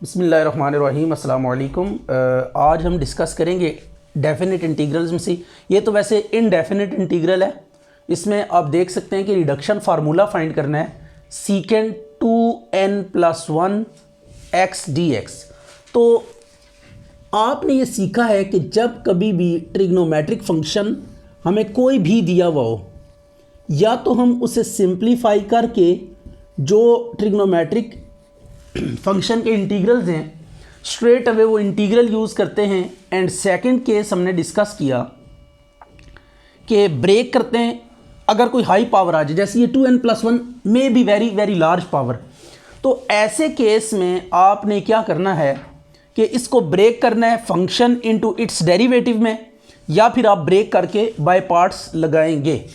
बिस्मिल्लाहिर्रहमानिर्रहीम अस्सलाम वालेकुम। आज हम डिस्कस करेंगे डेफिनेट इंटीग्रल्स में से। ये तो वैसे इनडेफिनेट इंटीग्रल है। इसमें आप देख सकते हैं कि रिडक्शन फार्मूला फाइंड करना है सीकेंड 2n+1 x dx। तो आपने ये सीखा है कि जब कभी भी ट्रिग्नोमेट्रिक फंक्शन हमें कोई भी दिया हुआ हो, या तो हम उसे सिंप्लीफाई करके जो ट्रिग्नोमेट्रिक फंक्शन के इंटीग्रल्स हैं स्ट्रेट अवे वो इंटीग्रल यूज़ करते हैं। एंड सेकंड केस हमने डिस्कस किया कि ब्रेक करते हैं अगर कोई हाई पावर आ जाए, जैसे ये 2n+1 में भी वेरी वेरी लार्ज पावर। तो ऐसे केस में आपने क्या करना है कि इसको ब्रेक करना है फंक्शन इनटू इट्स डेरिवेटिव में, या फिर आप ब्रेक करके बाय पार्ट्स लगाएंगे।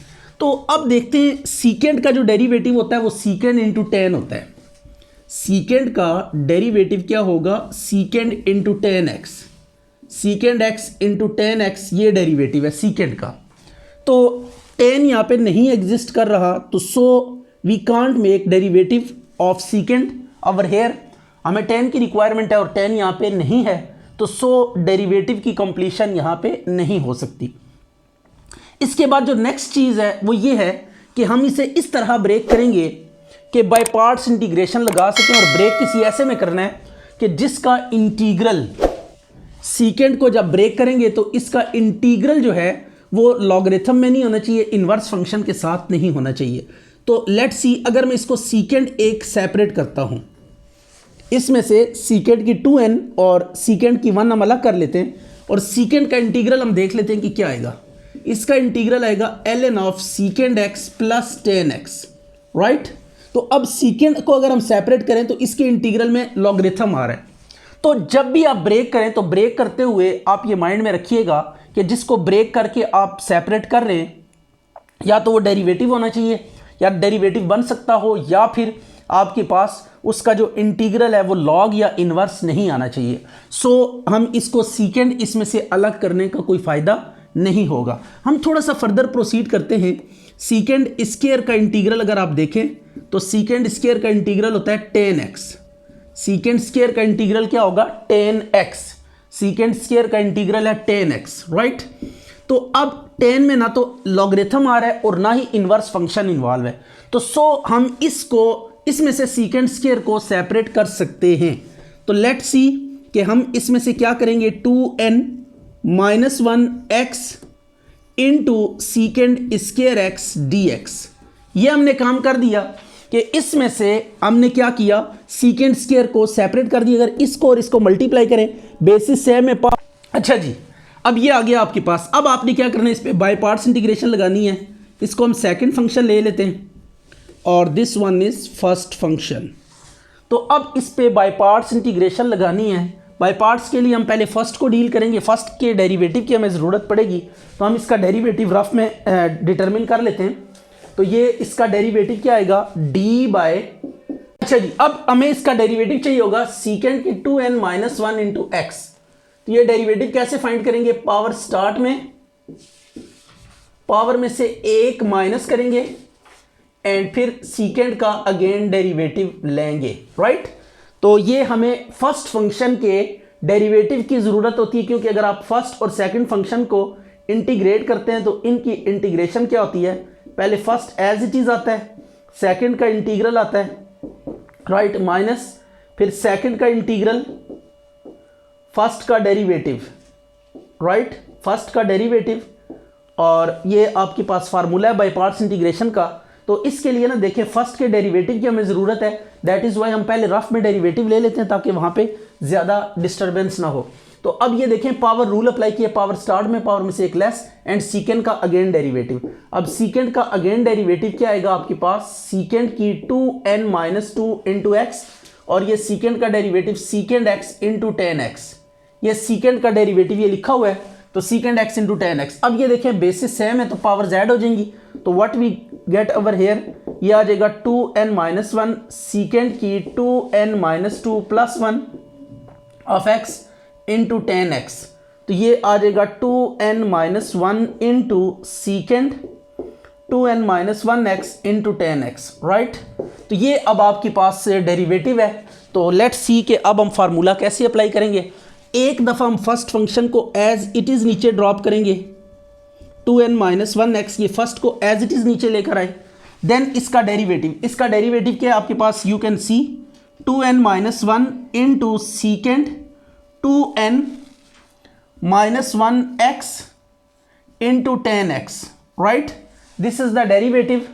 तो अब देखते हैं सीकेंड का जो डेरिवेटिव होता है वो सीकेंड इंटू टेन होता है। सीकेंड का डेरिवेटिव क्या होगा? सीकेंड into ten x, सीकेंड x into ten x, ये डेरिवेटिव है सीकेंड का। तो टेन यहाँ पे नहीं एग्जिस्ट कर रहा, तो so we can't make derivative of second over here. हमें टेन की रिक्वायरमेंट है और टेन यहाँ पे नहीं है, तो सो डेरिवेटिव की कंप्लीशन यहाँ पे नहीं हो सकती। इसके बाद जो नेक्स्ट चीज़ है वो ये है कि हम इसे इस तरह ब्रेक करेंगे कि बाय पार्ट्स इंटीग्रेशन लगा सकें। और ब्रेक किसी ऐसे में करना है कि जिसका इंटीग्रल, सीकेंड को जब ब्रेक करेंगे तो इसका इंटीग्रल जो है वो लॉगरिथम में नहीं होना चाहिए, इन्वर्स फंक्शन के साथ नहीं होना चाहिए। तो लेट्स सी, अगर मैं इसको सीकेंड एक सेपरेट करता हूं, इसमें से सीकेंड की 2n और सीकेंड की 1 हम अलग कर लेते हैं, और सीकेंड का इंटीग्रल हम देख लेते हैं कि क्या आएगा। इसका इंटीग्रल आएगा ln of सीकेंड x plus ten x, right. तो अब सीकेंड को अगर हम सेपरेट करें तो इसके इंटीग्रल में लॉगरिथम आ रहा है। तो जब भी आप ब्रेक करें तो ब्रेक करते हुए आप ये माइंड में रखिएगा कि जिसको ब्रेक करके आप सेपरेट कर रहे हैं या तो वो डेरिवेटिव होना चाहिए, या डेरिवेटिव बन सकता हो, या फिर आपके पास उसका जो इंटीग्रल है वो लॉग या इन्वर्स नहीं आना चाहिए। सो हम इसको सीकेंड इसमें से अलग करने का कोई फ़ायदा नहीं होगा। हम थोड़ा सा फर्दर प्रोसीड करते हैं। सीकेंड स्क्वायर का इंटीग्रल अगर आप देखें तो सीकेंड स्क्वायर का इंटीग्रल होता है 10x। सीकेंड स्क्वायर का इंटीग्रल क्या होगा? 10x। सीकेंड स्क्वायर का इंटीग्रल है 10x, राइट। तो अब 10 में ना तो लॉगरिथम आ रहा है और ना ही इन्वर्स फंक्शन इन्वॉल्व है, तो सो हम इसको इसमें से सीकेंड स्क्वायर को सेपरेट कर सकते हैं। तो लेट्स सी कि हम इसमें से क्या करेंगे, 2n-1x into secant square x dx। ये हमने काम कर दिया कि इसमें से हमने क्या किया, सीकेंड स्क्वायर को सेपरेट कर दिया। अगर इसको और इसको मल्टीप्लाई करें, बेसिस सेम है। अच्छा जी, अब ये आ गया आपके पास। अब आपने क्या करना है, इस पर बाय पार्ट्स इंटीग्रेशन लगानी है। इसको हम सेकंड फंक्शन ले लेते हैं और this one is first function. तो अब इस पे बाय पार्ट्स इंटीग्रेशन लगानी है। बाय पार्ट्स के लिए हम पहले फर्स्ट को डील करेंगे। फर्स्ट के डेरिवेटिव की हमें ज़रूरत पड़ेगी, तो हम इसका डेरिवेटिव रफ में डिटरमिन कर लेते हैं। तो ये इसका डेरिवेटिव क्या आएगा, d बाय, अच्छा जी, अब हमें इसका डेरिवेटिव चाहिए होगा सीकेंड की 2n-1 इंटू एक्स। तो ये डेरिवेटिव कैसे फाइंड करेंगे, पावर स्टार्ट में, पावर में से एक माइनस करेंगे एंड फिर सीकेंड का अगेन डेरिवेटिव लेंगे, राइट। तो ये हमें फर्स्ट फंक्शन के डेरिवेटिव की ज़रूरत होती है, क्योंकि अगर आप फर्स्ट और सेकंड फंक्शन को इंटीग्रेट करते हैं तो इनकी इंटीग्रेशन क्या होती है, पहले फर्स्ट एज इट इज़ आता है, सेकंड का इंटीग्रल आता है, राइट, माइनस फिर सेकंड का इंटीग्रल, फर्स्ट का डेरिवेटिव, राइट, फर्स्ट का डेरिवेटिव। और ये आपके पास फार्मूला है बाय पार्ट्स इंटीग्रेशन का। तो इसके लिए ना देखें, फर्स्ट के डेरिवेटिव की हमें ज़रूरत है, दैट इज़ वाई हम पहले रफ में डेरिवेटिव ले लेते हैं ताकि वहाँ पे ज़्यादा डिस्टर्बेंस ना हो। तो अब ये देखें, पावर रूल अप्लाई किया, पावर स्टार्ट में पावर में से एक लेस एंड सीकेंड का अगेन डेरिवेटिव। अब सीकेंड का अगेन डेरिवेटिव क्या आएगा आपके पास, सीकेंड की 2n-2 इंटू एक्स, और ये सीकेंड का डेरिवेटिव सीकेंड एक्स इंटू 10x। ये सीकेंड का डेरिवेटिव ये लिखा हुआ है, तो सीकेंड एक्स इंटू 10x। अब ये देखें बेसिस सेम है तो पावर z हो जाएंगी। तो what we get over here, ये आ जाएगा 2n-1 सीकेंड की 2n-2 plus 1 of x into 10x। तो ये आ जाएगा 2n-1 into सीकेंड 2n-1x into 10x, right. तो ये अब आपके पास डेरिवेटिव है। तो लेट्स सी कि अब हम फार्मूला कैसे अप्लाई करेंगे। एक दफ़ा हम फर्स्ट फंक्शन को एज इट इज़ नीचे ड्रॉप करेंगे, 2n - 1x, ये फर्स्ट को एज इट इज़ नीचे लेकर आए। देन इसका डेरिवेटिव क्या है आपके पास, you can see 2n - 1 into second 2n - 1x into 10x, right, this is the derivative.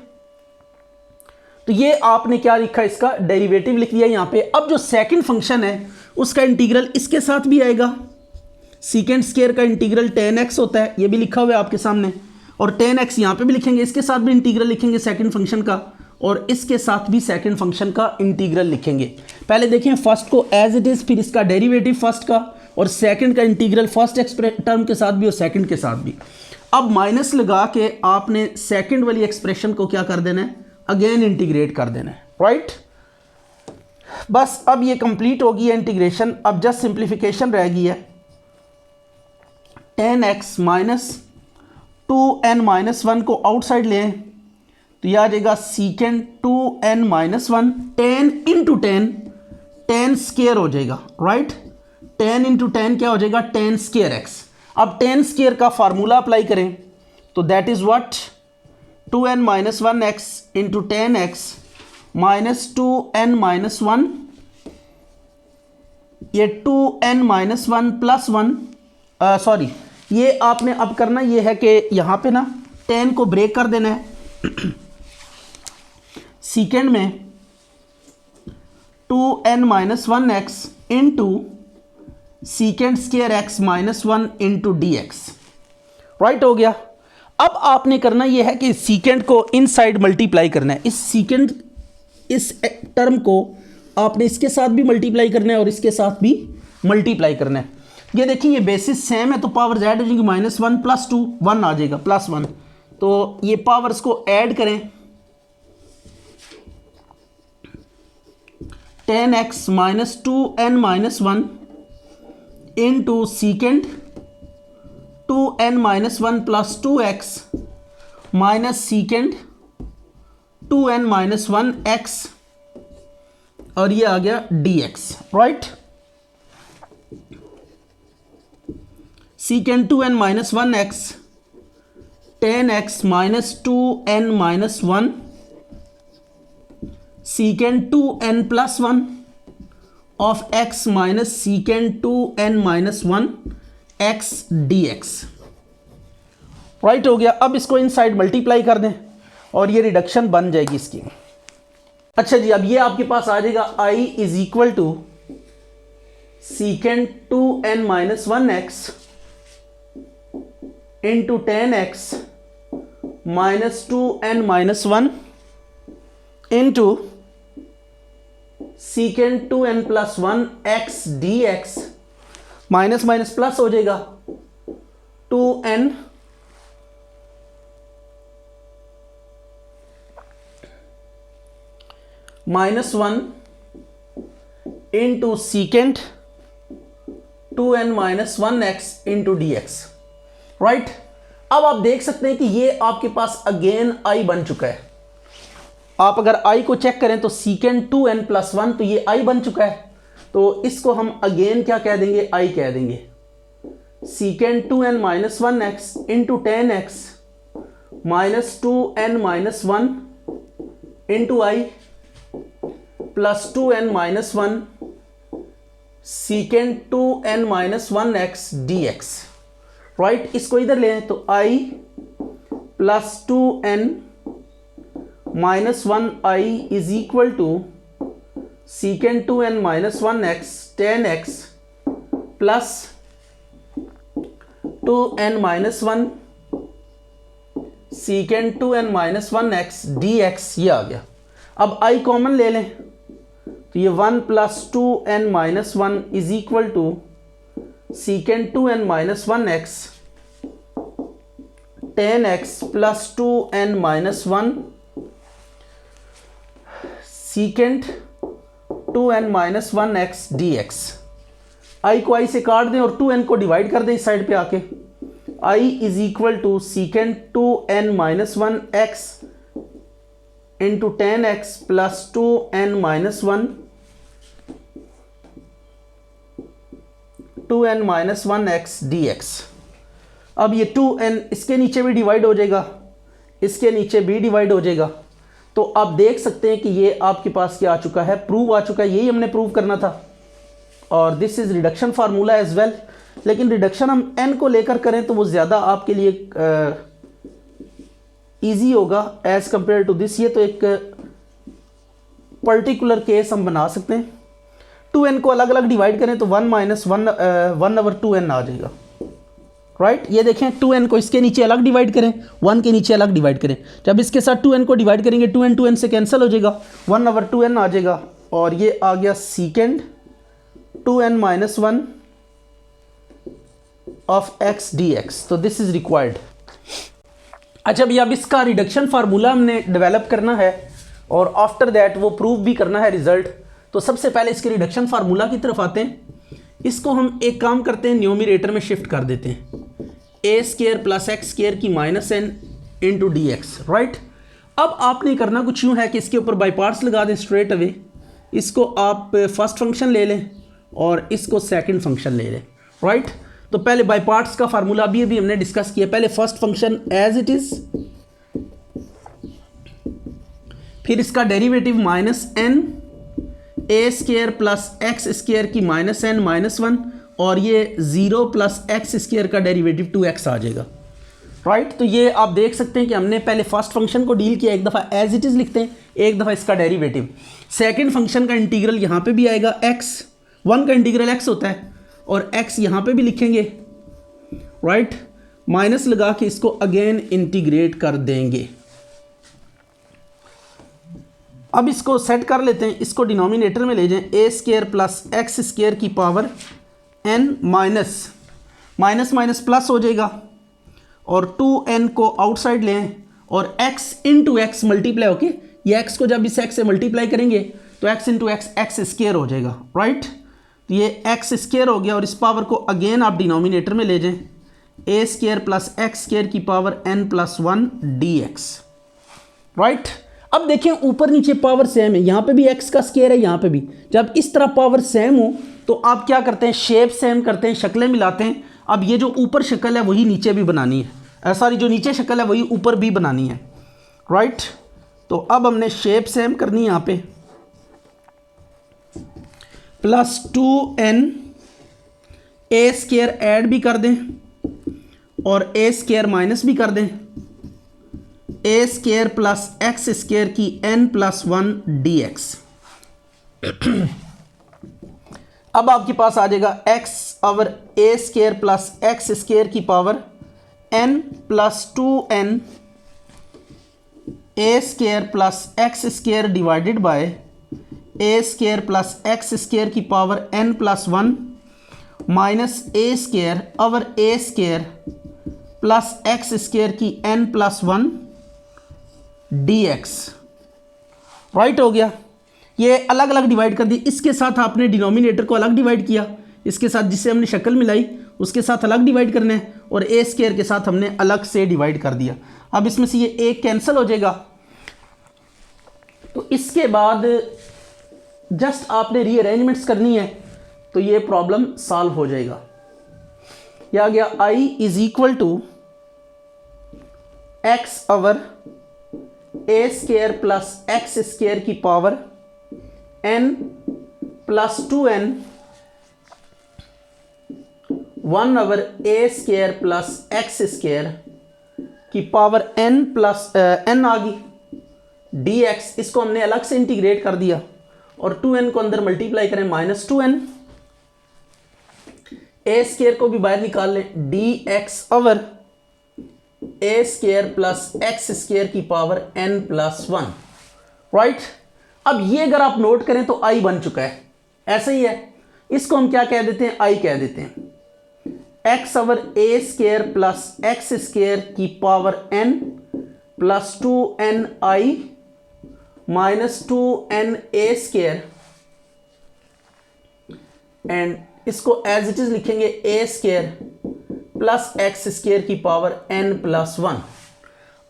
तो ये आपने क्या लिखा, इसका डेरिवेटिव लिख दिया यहाँ पे। अब जो सेकंड फंक्शन है उसका इंटीग्रल इसके साथ भी आएगा, सीकेंड स्क्वायर का इंटीग्रल 10x होता है, ये भी लिखा हुआ है आपके सामने, और 10x यहाँ पे भी लिखेंगे, इसके साथ भी इंटीग्रल लिखेंगे सेकंड फंक्शन का, और इसके साथ भी सेकंड फंक्शन का इंटीग्रल लिखेंगे। पहले देखें फर्स्ट को एज इट इज़, फिर इसका डेरिवेटिव फर्स्ट का, और सेकंड का इंटीग्रल फर्स्ट टर्म के साथ भी और सेकंड के साथ भी। अब माइनस लगा के आपने सेकंड वाली एक्सप्रेशन को क्या कर देना है, अगेन इंटीग्रेट कर देना है, राइट। बस अब ये कंप्लीट होगी है इंटीग्रेशन। अब जस्ट सिंप्लीफिकेशन रह गई है। 10x माइनस 2n - 1 को आउटसाइड लें तो यह आ जाएगा सीकेंड 2n - 1, 10 इंटू 10 स्क्वायर हो जाएगा, राइट। 10 इंटू 10 क्या हो जाएगा, 10 स्क्वायर x। अब 10 स्क्वायर का फार्मूला अप्लाई करें तो that is what, 2n - 1x into 10x minus 2n - 1, ये 2n - 1 प्लस 1, सॉरी, ये आपने अब करना ये है कि यहाँ पे ना 10 को ब्रेक कर देना है सीकेंड में 2n - 1x into secant square x minus 1 into dx, right हो गया। अब आपने करना यह है कि सीकेंड को इनसाइड मल्टीप्लाई करना है। इस सीकेंड इस टर्म को आपने इसके साथ भी मल्टीप्लाई करना है और इसके साथ भी मल्टीप्लाई करना है। ये देखिए ये बेसिस सेम है तो पावर z हो जाएगी -1 + 2, 1 आ जाएगा +1। तो ये पावर्स को ऐड करें, 10x minus 2n - 1 into second 2n - 1 plus 2x minus सीकेंड 2n - 1x, और ये आ गया dx, right. सीकेंड 2n - 1x 10x minus 2n - 1 second 2n + 1 of x minus सीकेंड 2n - 1 x dx, right हो गया। अब इसको इनसाइड मल्टीप्लाई कर दें और ये रिडक्शन बन जाएगी इसकी। अच्छा जी, अब ये आपके पास आ जाएगा I is equal to second 2n - 1x into 10x minus 2n - 1 into second 2n + 1 x dx, minus minus plus हो जाएगा 2n - 1 into second 2n - 1x into dx, right. अब आप देख सकते हैं कि ये आपके पास अगेन I बन चुका है। आप अगर I को चेक करें तो सीकेंड 2n + 1 तो ये I बन चुका है, तो इसको हम अगेन क्या कह देंगे, I कह देंगे। Second 2n - 1x into 10x minus 2n - 1 into I plus 2n - 1 second 2n - 1x dx, right. इसको इधर लें तो I plus 2n - 1i is equal to second 2n - 1x 10x plus 2n - 1 second 2n - 1x dx, ये आ गया। अब I common ले लें तो ये 1 plus 2n - 1 is equal to second 2n - 1x 10x plus 2n - 1 second 2n - 1x dx। I को I से काट दें और 2n को डिवाइड कर दें इस साइड पे आके। I is equal to second 2n - 1x into 10x plus 2n - 1 2n minus 1x dx। अब ये 2n इसके नीचे भी डिवाइड हो जाएगा, इसके नीचे भी डिवाइड हो जाएगा। तो आप देख सकते हैं कि ये आपके पास क्या आ चुका है, प्रूव आ चुका है। यही हमने प्रूव करना था। और this is reduction formula as well. लेकिन रिडक्शन हम n को लेकर करें तो वो ज़्यादा आपके लिए ईजी होगा एज कंपेयर टू दिस। ये तो एक पर्टिकुलर केस हम बना सकते हैं। 2n को अलग अलग डिवाइड करें तो 1 माइनस 1/2n आ जाएगा, राइट। ये देखें 2n को इसके नीचे अलग डिवाइड करें, 1 के नीचे अलग डिवाइड करें। जब इसके साथ 2n को डिवाइड करेंगे 2n से कैंसिल हो जाएगा, 1/2n आ जाएगा। और ये आ गया सीकेंड 2n minus 1 of x dx। तो दिस इज रिक्वायर्ड। अच्छा भैया, अब इसका रिडक्शन फार्मूला हमने डेवलप करना है और आफ्टर दैट वो प्रूव भी करना है रिजल्ट। तो सबसे पहले इसके रिडक्शन फार्मूला की तरफ आते हैं। इसको हम एक काम करते हैं, न्यूमरेटर में शिफ्ट कर देते हैं, a² प्लस x² की minus n into d x, right. अब आपने करना कुछ यूँ है कि इसके ऊपर बाई पार्ट्स लगा दें स्ट्रेट अवे। इसको आप फर्स्ट फंक्शन ले लें और इसको सेकंड फंक्शन ले लें, राइट। तो पहले बाई पार्ट्स का फार्मूला अभी हमने डिस्कस किया। पहले first function as it is, फिर इसका derivative minus n a² plus x² की माइनस n माइनस 1, और ये 0 प्लस x² का डेरिवेटिव 2x आ जाएगा, राइट। तो ये आप देख सकते हैं कि हमने पहले फर्स्ट फंक्शन को डील किया, एक दफ़ा एज इट इज़ लिखते हैं, एक दफ़ा इसका डेरिवेटिव। सेकंड फंक्शन का इंटीग्रल यहाँ पे भी आएगा, x1 का इंटीग्रल x होता है और x यहाँ पे भी लिखेंगे, राइट। माइनस लगा के इसको अगेन इंटीग्रेट कर देंगे। अब इसको सेट कर लेते हैं, इसको डिनोमिनेटर में ले जाएं, a² प्लस x² की power n minus minus plus हो जाएगा, और 2n को आउटसाइड लें और x इंटू एक्स मल्टीप्लाई होके, ये x को जब इस x से मल्टीप्लाई करेंगे तो x इंटू एक्स स्क्वायर हो जाएगा, राइट। तो ये x स्क्वायर हो गया और इस पावर को अगेन आप डिनोमिनेटर में ले जाएं, a² प्लस x² की power n plus 1 dx, right. अब देखें ऊपर नीचे पावर सेम है, यहाँ पे भी x का स्क्वायर है, यहाँ पे भी। जब इस तरह पावर सेम हो तो आप क्या करते हैं, शेप सेम करते हैं, शक्लें मिलाते हैं। अब ये जो ऊपर शक्ल है वही नीचे भी बनानी है, सॉरी जो नीचे शक्ल है वही ऊपर भी बनानी है, राइट। तो अब हमने शेप सेम करनी है यहाँ पे, प्लस 2n a² ऐड भी कर दें और a² माइनस भी कर दें, a² प्लस x² की n प्लस 1 dx। अब आपके पास आ जाएगा x over a² plus x² की power n plus 2n a² plus x² divided by a² plus x² की power n plus 1 minus a² over a² plus x² की n plus 1 dx, right हो गया। ये अलग अलग डिवाइड कर दी, इसके साथ आपने डिनोमिनेटर को अलग डिवाइड किया, इसके साथ जिससे हमने शक्ल मिलाई उसके साथ अलग डिवाइड करना है, और a² के साथ हमने अलग से डिवाइड कर दिया। अब इसमें से ये एक कैंसिल हो जाएगा, तो इसके बाद जस्ट आपने रीअरेंजमेंट्स करनी है तो ये प्रॉब्लम सॉल्व हो जाएगा। यह आ गया i is equal to x over a² plus x² की power n plus 2n 1 over a² plus x² की पावर n प्लस n आ गई dx। इसको हमने अलग से इंटीग्रेट कर दिया और 2n को अंदर मल्टीप्लाई करें, माइनस 2n, a² को भी बाहर निकाल लें, dx over a² plus x² की पावर n प्लस 1, राइट। अब ये अगर आप नोट करें तो i बन चुका है, ऐसे ही है। इसको हम क्या कह देते हैं, i कह देते हैं, x over a² plus x² की power n plus 2ni minus 2n a² and इसको एज इट इज लिखेंगे a² प्लस x² की पावर n प्लस 1।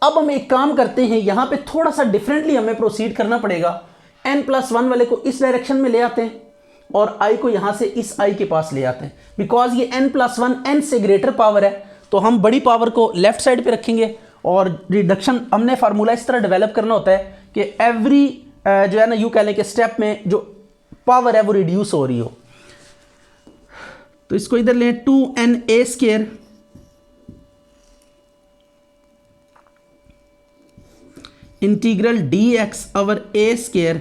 अब हम एक काम करते हैं, यहां पे थोड़ा सा डिफरेंटली हमें प्रोसीड करना पड़ेगा। n प्लस 1 वाले को इस डायरेक्शन में ले आते हैं और i को यहाँ से इस i के पास ले आते हैं। बिकॉज ये n+1 n से ग्रेटर पावर है तो हम बड़ी पावर को लेफ्ट साइड पे रखेंगे। और रिडक्शन हमने फार्मूला इस तरह डेवलप करना होता है कि एवरी जो है ना यूँ कह लें कि स्टेप में जो पावर है वो रिड्यूस हो रही हो। तो इसको इधर लें 2na² integral dx over a²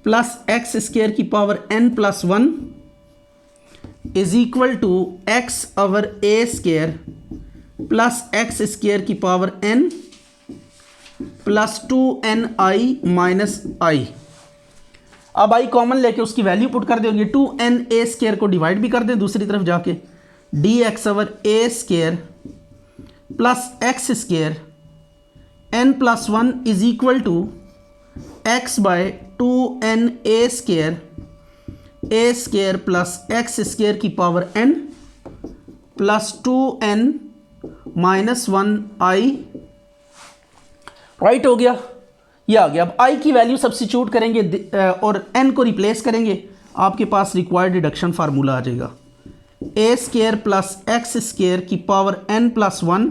plus x² की power n+1 is equal to x over a² plus x² की power n plus 2ni minus i। अब i कॉमन लेके उसकी वैल्यू पुट कर देंगे, 2na² को डिवाइड भी कर दें दूसरी तरफ जाके, dx over a² plus x² n+1 is equal to x by 2na² a² plus x² की power n plus 2n minus 1i। Right हो गया, ये आ गया। अब i की वैल्यू सब्स्टिट्यूट करेंगे और n को रिप्लेस करेंगे, आपके पास रिक्वायर्ड रिडक्शन फार्मूला आ जाएगा, a² प्लस x² की power n+1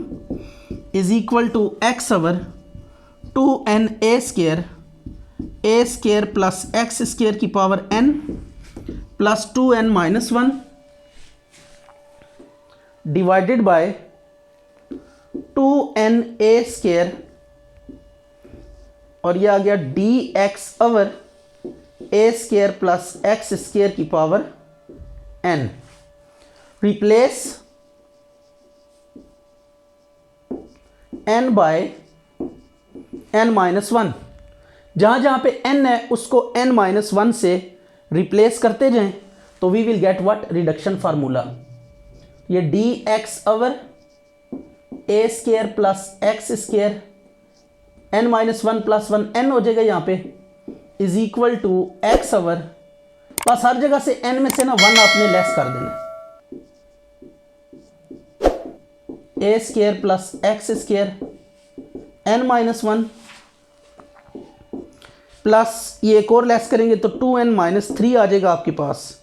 is equal to x over 2na² a² plus x² की power n plus 2n minus 1 divided by 2na² और यह आ गया dx over a² plus x² की power n। Replace n by n minus 1, जहां जहां पे n है उसको n माइनस 1 से रिप्लेस करते जाएं तो we will get what, reduction formula. ये dx over a² plus x² n minus 1 plus 1 n हो जाएगा यहाँ पे is equal to x over, बस हर जगह से n में से ना 1 आपने लेस कर देना, a² plus x² n minus 1 plus ये एक और लेस करेंगे तो 2n माइनस 3 आ जाएगा आपके पास,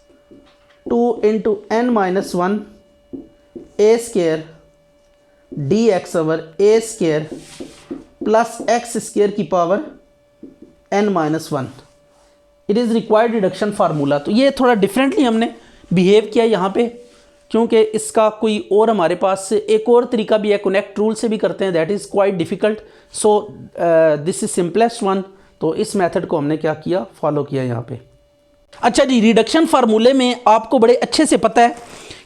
2 into n minus 1 a² dx over a² plus x² की power n minus 1। It is required reduction formula. तो ये थोड़ा डिफरेंटली हमने बिहेव किया यहाँ पे, क्योंकि इसका कोई और हमारे पास एक और तरीका भी है, कनेक्ट रूल से भी करते हैं, that is quite difficult. So this is simplest one. तो इस मेथड को हमने क्या किया, फॉलो किया यहाँ पे। अच्छा जी, रिडक्शन फार्मूले में आपको बड़े अच्छे से पता है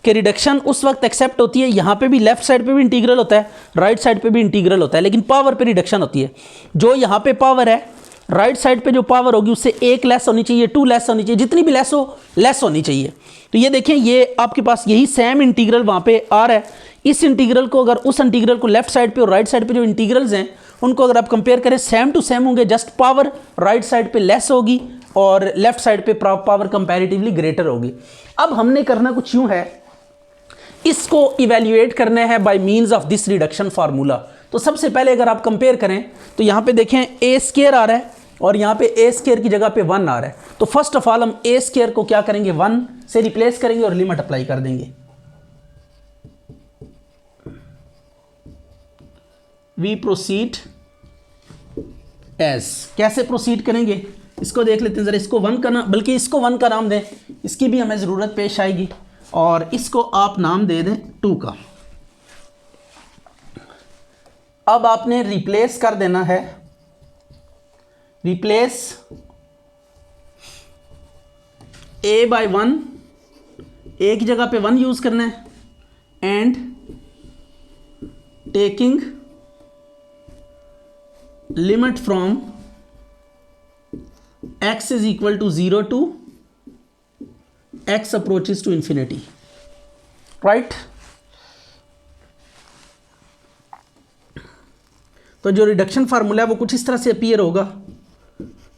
कि रिडक्शन उस वक्त एक्सेप्ट होती है, यहाँ पे भी लेफ्ट साइड पे भी इंटीग्रल होता है, राइट साइड पे भी इंटीग्रल होता है, लेकिन पावर पे रिडक्शन होती है। जो यहाँ पे पावर है, राइट साइड पे जो पावर होगी उससे 1 लेस होनी चाहिए, 2 लेस होनी चाहिए, जितनी भी लेस हो लेस होनी चाहिए। तो ये देखें, ये आपके पास यही सेम इंटीग्रल वहाँ पे आ रहा है। इस इंटीग्रल को अगर उस इंटीग्रल को लेफ्ट साइड पे और राइट साइड पे जो इंटीग्रल्स हैं उनको अगर आप कंपेयर करें, सेम टू सेम होंगे, जस्ट पावर राइट साइड पे लेस होगी और लेफ्ट साइड पे पावर कंपैरेटिवली ग्रेटर होगी। अब हमने करना कुछ यूँ है, इसको इवेल्युएट करना है by means of this reduction formula. तो सबसे पहले अगर आप कंपेयर करें तो यहाँ पे देखें a² आ रहा है और यहाँ पे a² की जगह पे 1 आ रहा है। तो फर्स्ट ऑफ ऑल हम a² को क्या करेंगे, 1 से रिप्लेस करेंगे और लिमिट अप्लाई कर देंगे। वी प्रोसीड एज, कैसे प्रोसीड करेंगे इसको देख लेते हैं जरा। इसको 1 का नाम, बल्कि इसको 1 का नाम दें, इसकी भी हमें ज़रूरत पेश आएगी, और इसको आप नाम दे दें 2 का। अब आपने रिप्लेस कर देना है, रिप्लेस a बाय 1, a की जगह पे 1 यूज करना है, and taking limit from x is equal to 0 to x approaches to infinity, right. तो जो रिडक्शन फार्मूला है वो कुछ इस तरह से अपीयर होगा,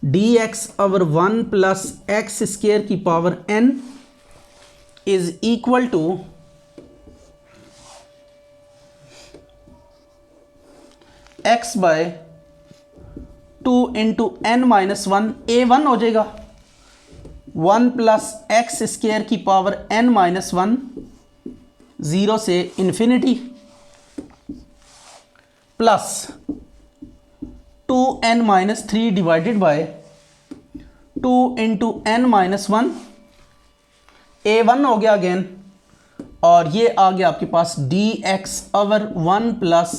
dx ओवर 1 प्लस x² की power n is equal to x by 2 into n minus 1, a 1 हो जाएगा, 1 प्लस एक्स स्क्वायर की पावर n माइनस 1 0 से infinity plus 2n minus 3 divided by 2 into n minus 1 a1 हो गया again, और ये आ गया आपके पास dx over 1 plus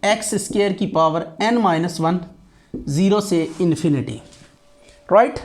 x square की पावर n माइनस 1 0 से इन्फिनिटी, राइट।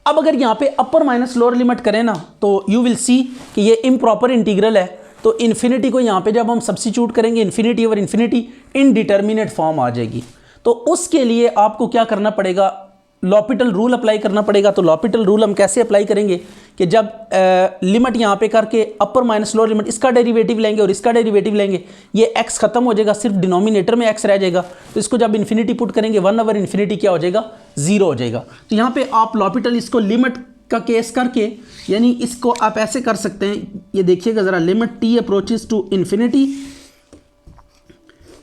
अब अगर यहाँ पे अपर माइनस लोअर लिमिट करें ना तो यू विल सी कि ये इम्प्रॉपर इंटीग्रल है, तो इन्फिनिटी को यहाँ पे जब हम सब्स्टिट्यूट करेंगे infinity over infinity indeterminate form आ जाएगी। तो उसके लिए आपको क्या करना पड़ेगा, लॉपिटल रूल अप्लाई करना पड़ेगा। तो लॉपिटल रूल हम कैसे अप्लाई करेंगे कि जब लिमिट यहाँ पे करके अपर माइनस लोअर लिमिट इसका डेरिवेटिव लेंगे और इसका डेरिवेटिव लेंगे, ये x खत्म हो जाएगा, सिर्फ डिनोमिनेटर में x रह जाएगा। तो इसको जब इन्फिनिटी पुट करेंगे 1 ओवर इन्फिनिटी क्या हो जाएगा, 0 हो जाएगा। तो यहाँ पे आप लॉपिटल इसको लिमिट का केस करके, यानी इसको आप ऐसे कर सकते हैं, ये देखिएगा ज़रा, limit t approaches to infinity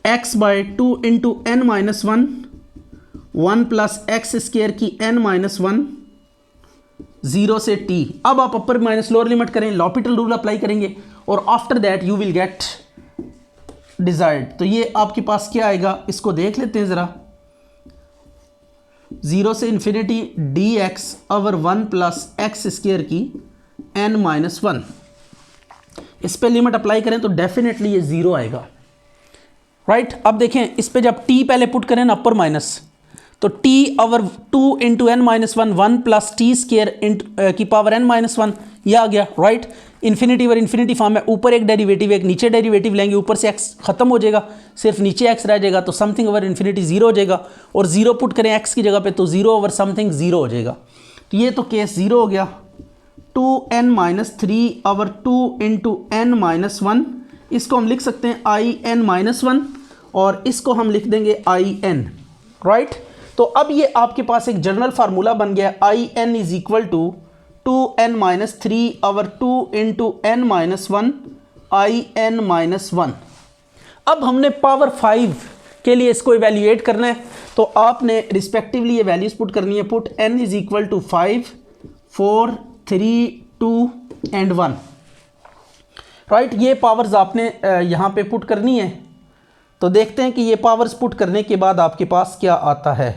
x by 2 into n minus 1 plus x square की n माइनस 1 0 से t। अब आप अपर माइनस लोअर लिमिट करें, लॉपिटल रूल अप्लाई करेंगे और after that you will get desired. तो ये आपके पास क्या आएगा, इसको देख लेते हैं ज़रा, 0 से infinity dx over 1 plus x square की n माइनस 1, इस पे लिमिट अप्लाई करें तो डेफिनेटली ये 0 आएगा, राइट। अब देखें इस पे जब t पहले पुट करें ना अपर माइनस, तो t over 2 into n minus 1 plus T square की पावर n माइनस 1, यह आ गया, right. Infinity over infinity form है, ऊपर एक डेरिवेटिव एक नीचे डेरिवेटिव लेंगे, ऊपर से x खत्म हो जाएगा, सिर्फ नीचे x रह जाएगा, तो समथिंग ओवर इन्फिनिटी 0 हो जाएगा, और 0 पुट करें x की जगह पे तो 0 ओवर समथिंग 0 हो जाएगा। तो ये तो केस 0 हो गया। 2n minus 3 over 2 into n minus 1, इसको हम लिख सकते हैं i n माइनस 1 और इसको हम लिख देंगे i n, राइट। तो अब ये आपके पास एक जनरल फार्मूला बन गया, I n is equal to 2n minus 3 over 2 into n minus 1 I n minus 1। अब हमने पावर 5 के लिए इसको इवेल्युएट करना है, तो आपने रिस्पेक्टिवली ये वैल्यूज पुट करनी है। Put n is equal to 5 4 3 2 and 1, right. ये पावर्स आपने यहाँ पे पुट करनी है। तो देखते हैं कि ये पावर्स पुट करने के बाद आपके पास क्या आता है।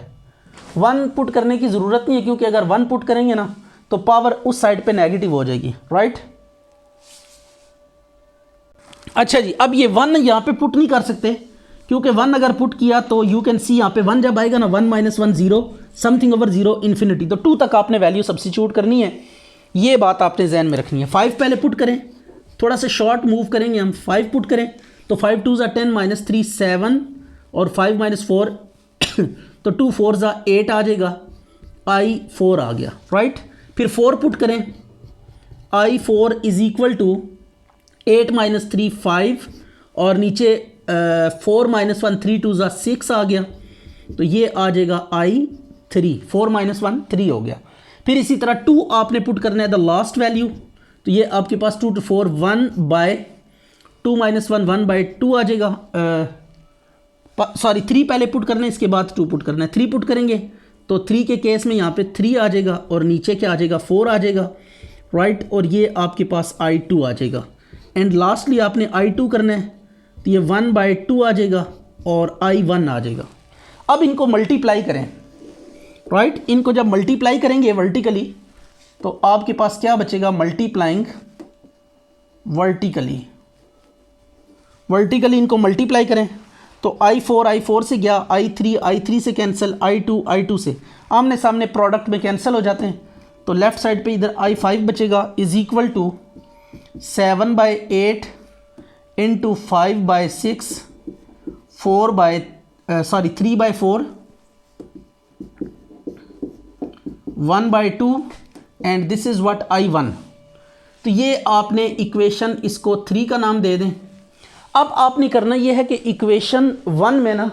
1 पुट करने की ज़रूरत नहीं है, क्योंकि अगर 1 पुट करेंगे ना तो पावर उस साइड पे नेगेटिव हो जाएगी, राइट। अच्छा जी, अब ये 1 यहाँ पे पुट नहीं कर सकते, क्योंकि 1 अगर पुट किया तो यू कैन सी यहाँ पे 1 जब आएगा ना 1 माइनस 1 0 समथिंग ओवर 0 इन्फिनिटी, तो 2 तक आपने वैल्यू सब्स्टिट्यूट करनी है। ये बात आपने जहन में रखनी है। 5 पहले पुट करें, थोड़ा सा शॉर्ट मूव करेंगे हम, 5 पुट करें तो 5 2 ज़ा 10 माइनस 3 7 और 5 माइनस 4 तो 2 4 ज़ा 8 आ जाएगा, आई 4 आ गया, राइट। फिर 4 पुट करें, आई 4 इज इक्वल टू 8 माइनस 3 5 और नीचे 4 माइनस 1 3 2 ज़ा 6 आ गया, तो ये आ जाएगा आई 3, 4 माइनस 1 3 हो गया। फिर इसी तरह 2 आपने पुट करना है द लास्ट वैल्यू, तो ये आपके पास 2 to 4 1 बाय 2 माइनस 1 1 बाई 2 आ जाएगा। सॉरी 3 पहले पुट करना है, इसके बाद 2 पुट करना है। 3 पुट करेंगे तो 3 के केस में यहाँ पे 3 आ जाएगा और नीचे क्या आ जाएगा 4 आ जाएगा, राइट। और ये आपके पास i2 आ जाएगा। एंड लास्टली आपने i2 करना है, तो ये 1 बाई 2 आ जाएगा और i1 आ जाएगा। अब इनको मल्टीप्लाई करें, राइट। इनको जब मल्टीप्लाई करेंगे वर्टिकली तो आपके पास क्या बचेगा, मल्टीप्लाइंग वर्टिकली इनको मल्टीप्लाई करें तो i4 से गया, i3 से कैंसिल, i2 से आमने सामने प्रोडक्ट में कैंसिल हो जाते हैं, तो लेफ्ट साइड पे इधर i5 बचेगा is equal to 7 by 8 into 5 by 6 3 by 4 1 by 2 and this is what i1। तो ये आपने इक्वेशन इसको 3 का नाम दे दें। अब आपने करना ये है कि इक्वेशन 1 में ना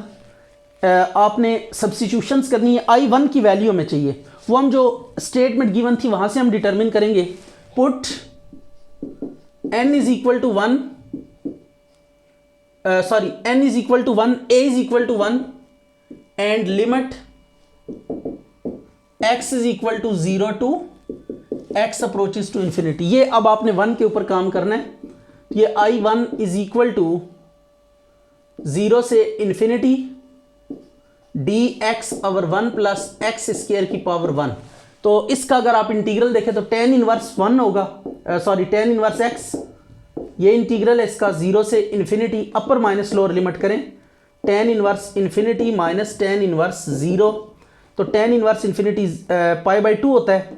आपने सब्स्टिट्यूशंस करनी है, i1 की वैल्यू हमें चाहिए, वो हम जो स्टेटमेंट गिवन थी वहाँ से हम डिटरमिन करेंगे। Put n is equal to 1 n is equal to 1 a is equal to 1 and limit x is equal to 0 to x approaches to infinity, ये अब आपने 1 के ऊपर काम करना है। ये I1 इज इक्वल टू 0 से infinity dx over 1 plus x square की पावर 1। तो इसका अगर आप इंटीग्रल देखें तो tan इनवर्स 1 होगा, सॉरी tan इनवर्स x, ये इंटीग्रल है इसका 0 से इन्फिनिटी, अपर माइनस लोअर लिमिट करें, tan inverse infinity minus tan inverse 0, तो tan इनवर्स इन्फिनिटी π/2 होता है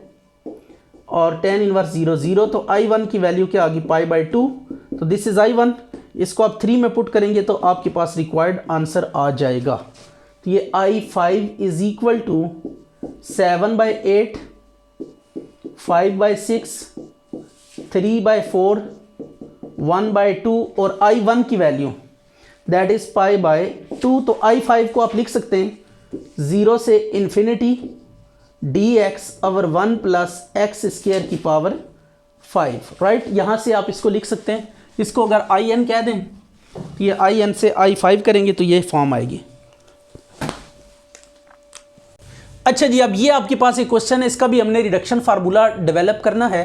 और tan इनवर्स 0 0, तो I1 की वैल्यू क्या आ गई π/2, तो दिस इज I1। इसको आप 3 में पुट करेंगे तो आपके पास रिक्वायर्ड आंसर आ जाएगा। तो ये I5 इज इक्वल टू 7/8, 5/6, 3/4, 1/2 और I1 की वैल्यू दैट इज π/2। तो I5 को आप लिख सकते हैं 0 से infinity dx over 1 plus x square की पावर 5, राइट। यहां से आप इसको लिख सकते हैं। इसको अगर in कह दें तो ये in से I5 करेंगे तो ये फॉर्म आएगी। अच्छा जी, अब ये आपके पास एक क्वेश्चन है, इसका भी हमने रिडक्शन फार्मूला डेवलप करना है।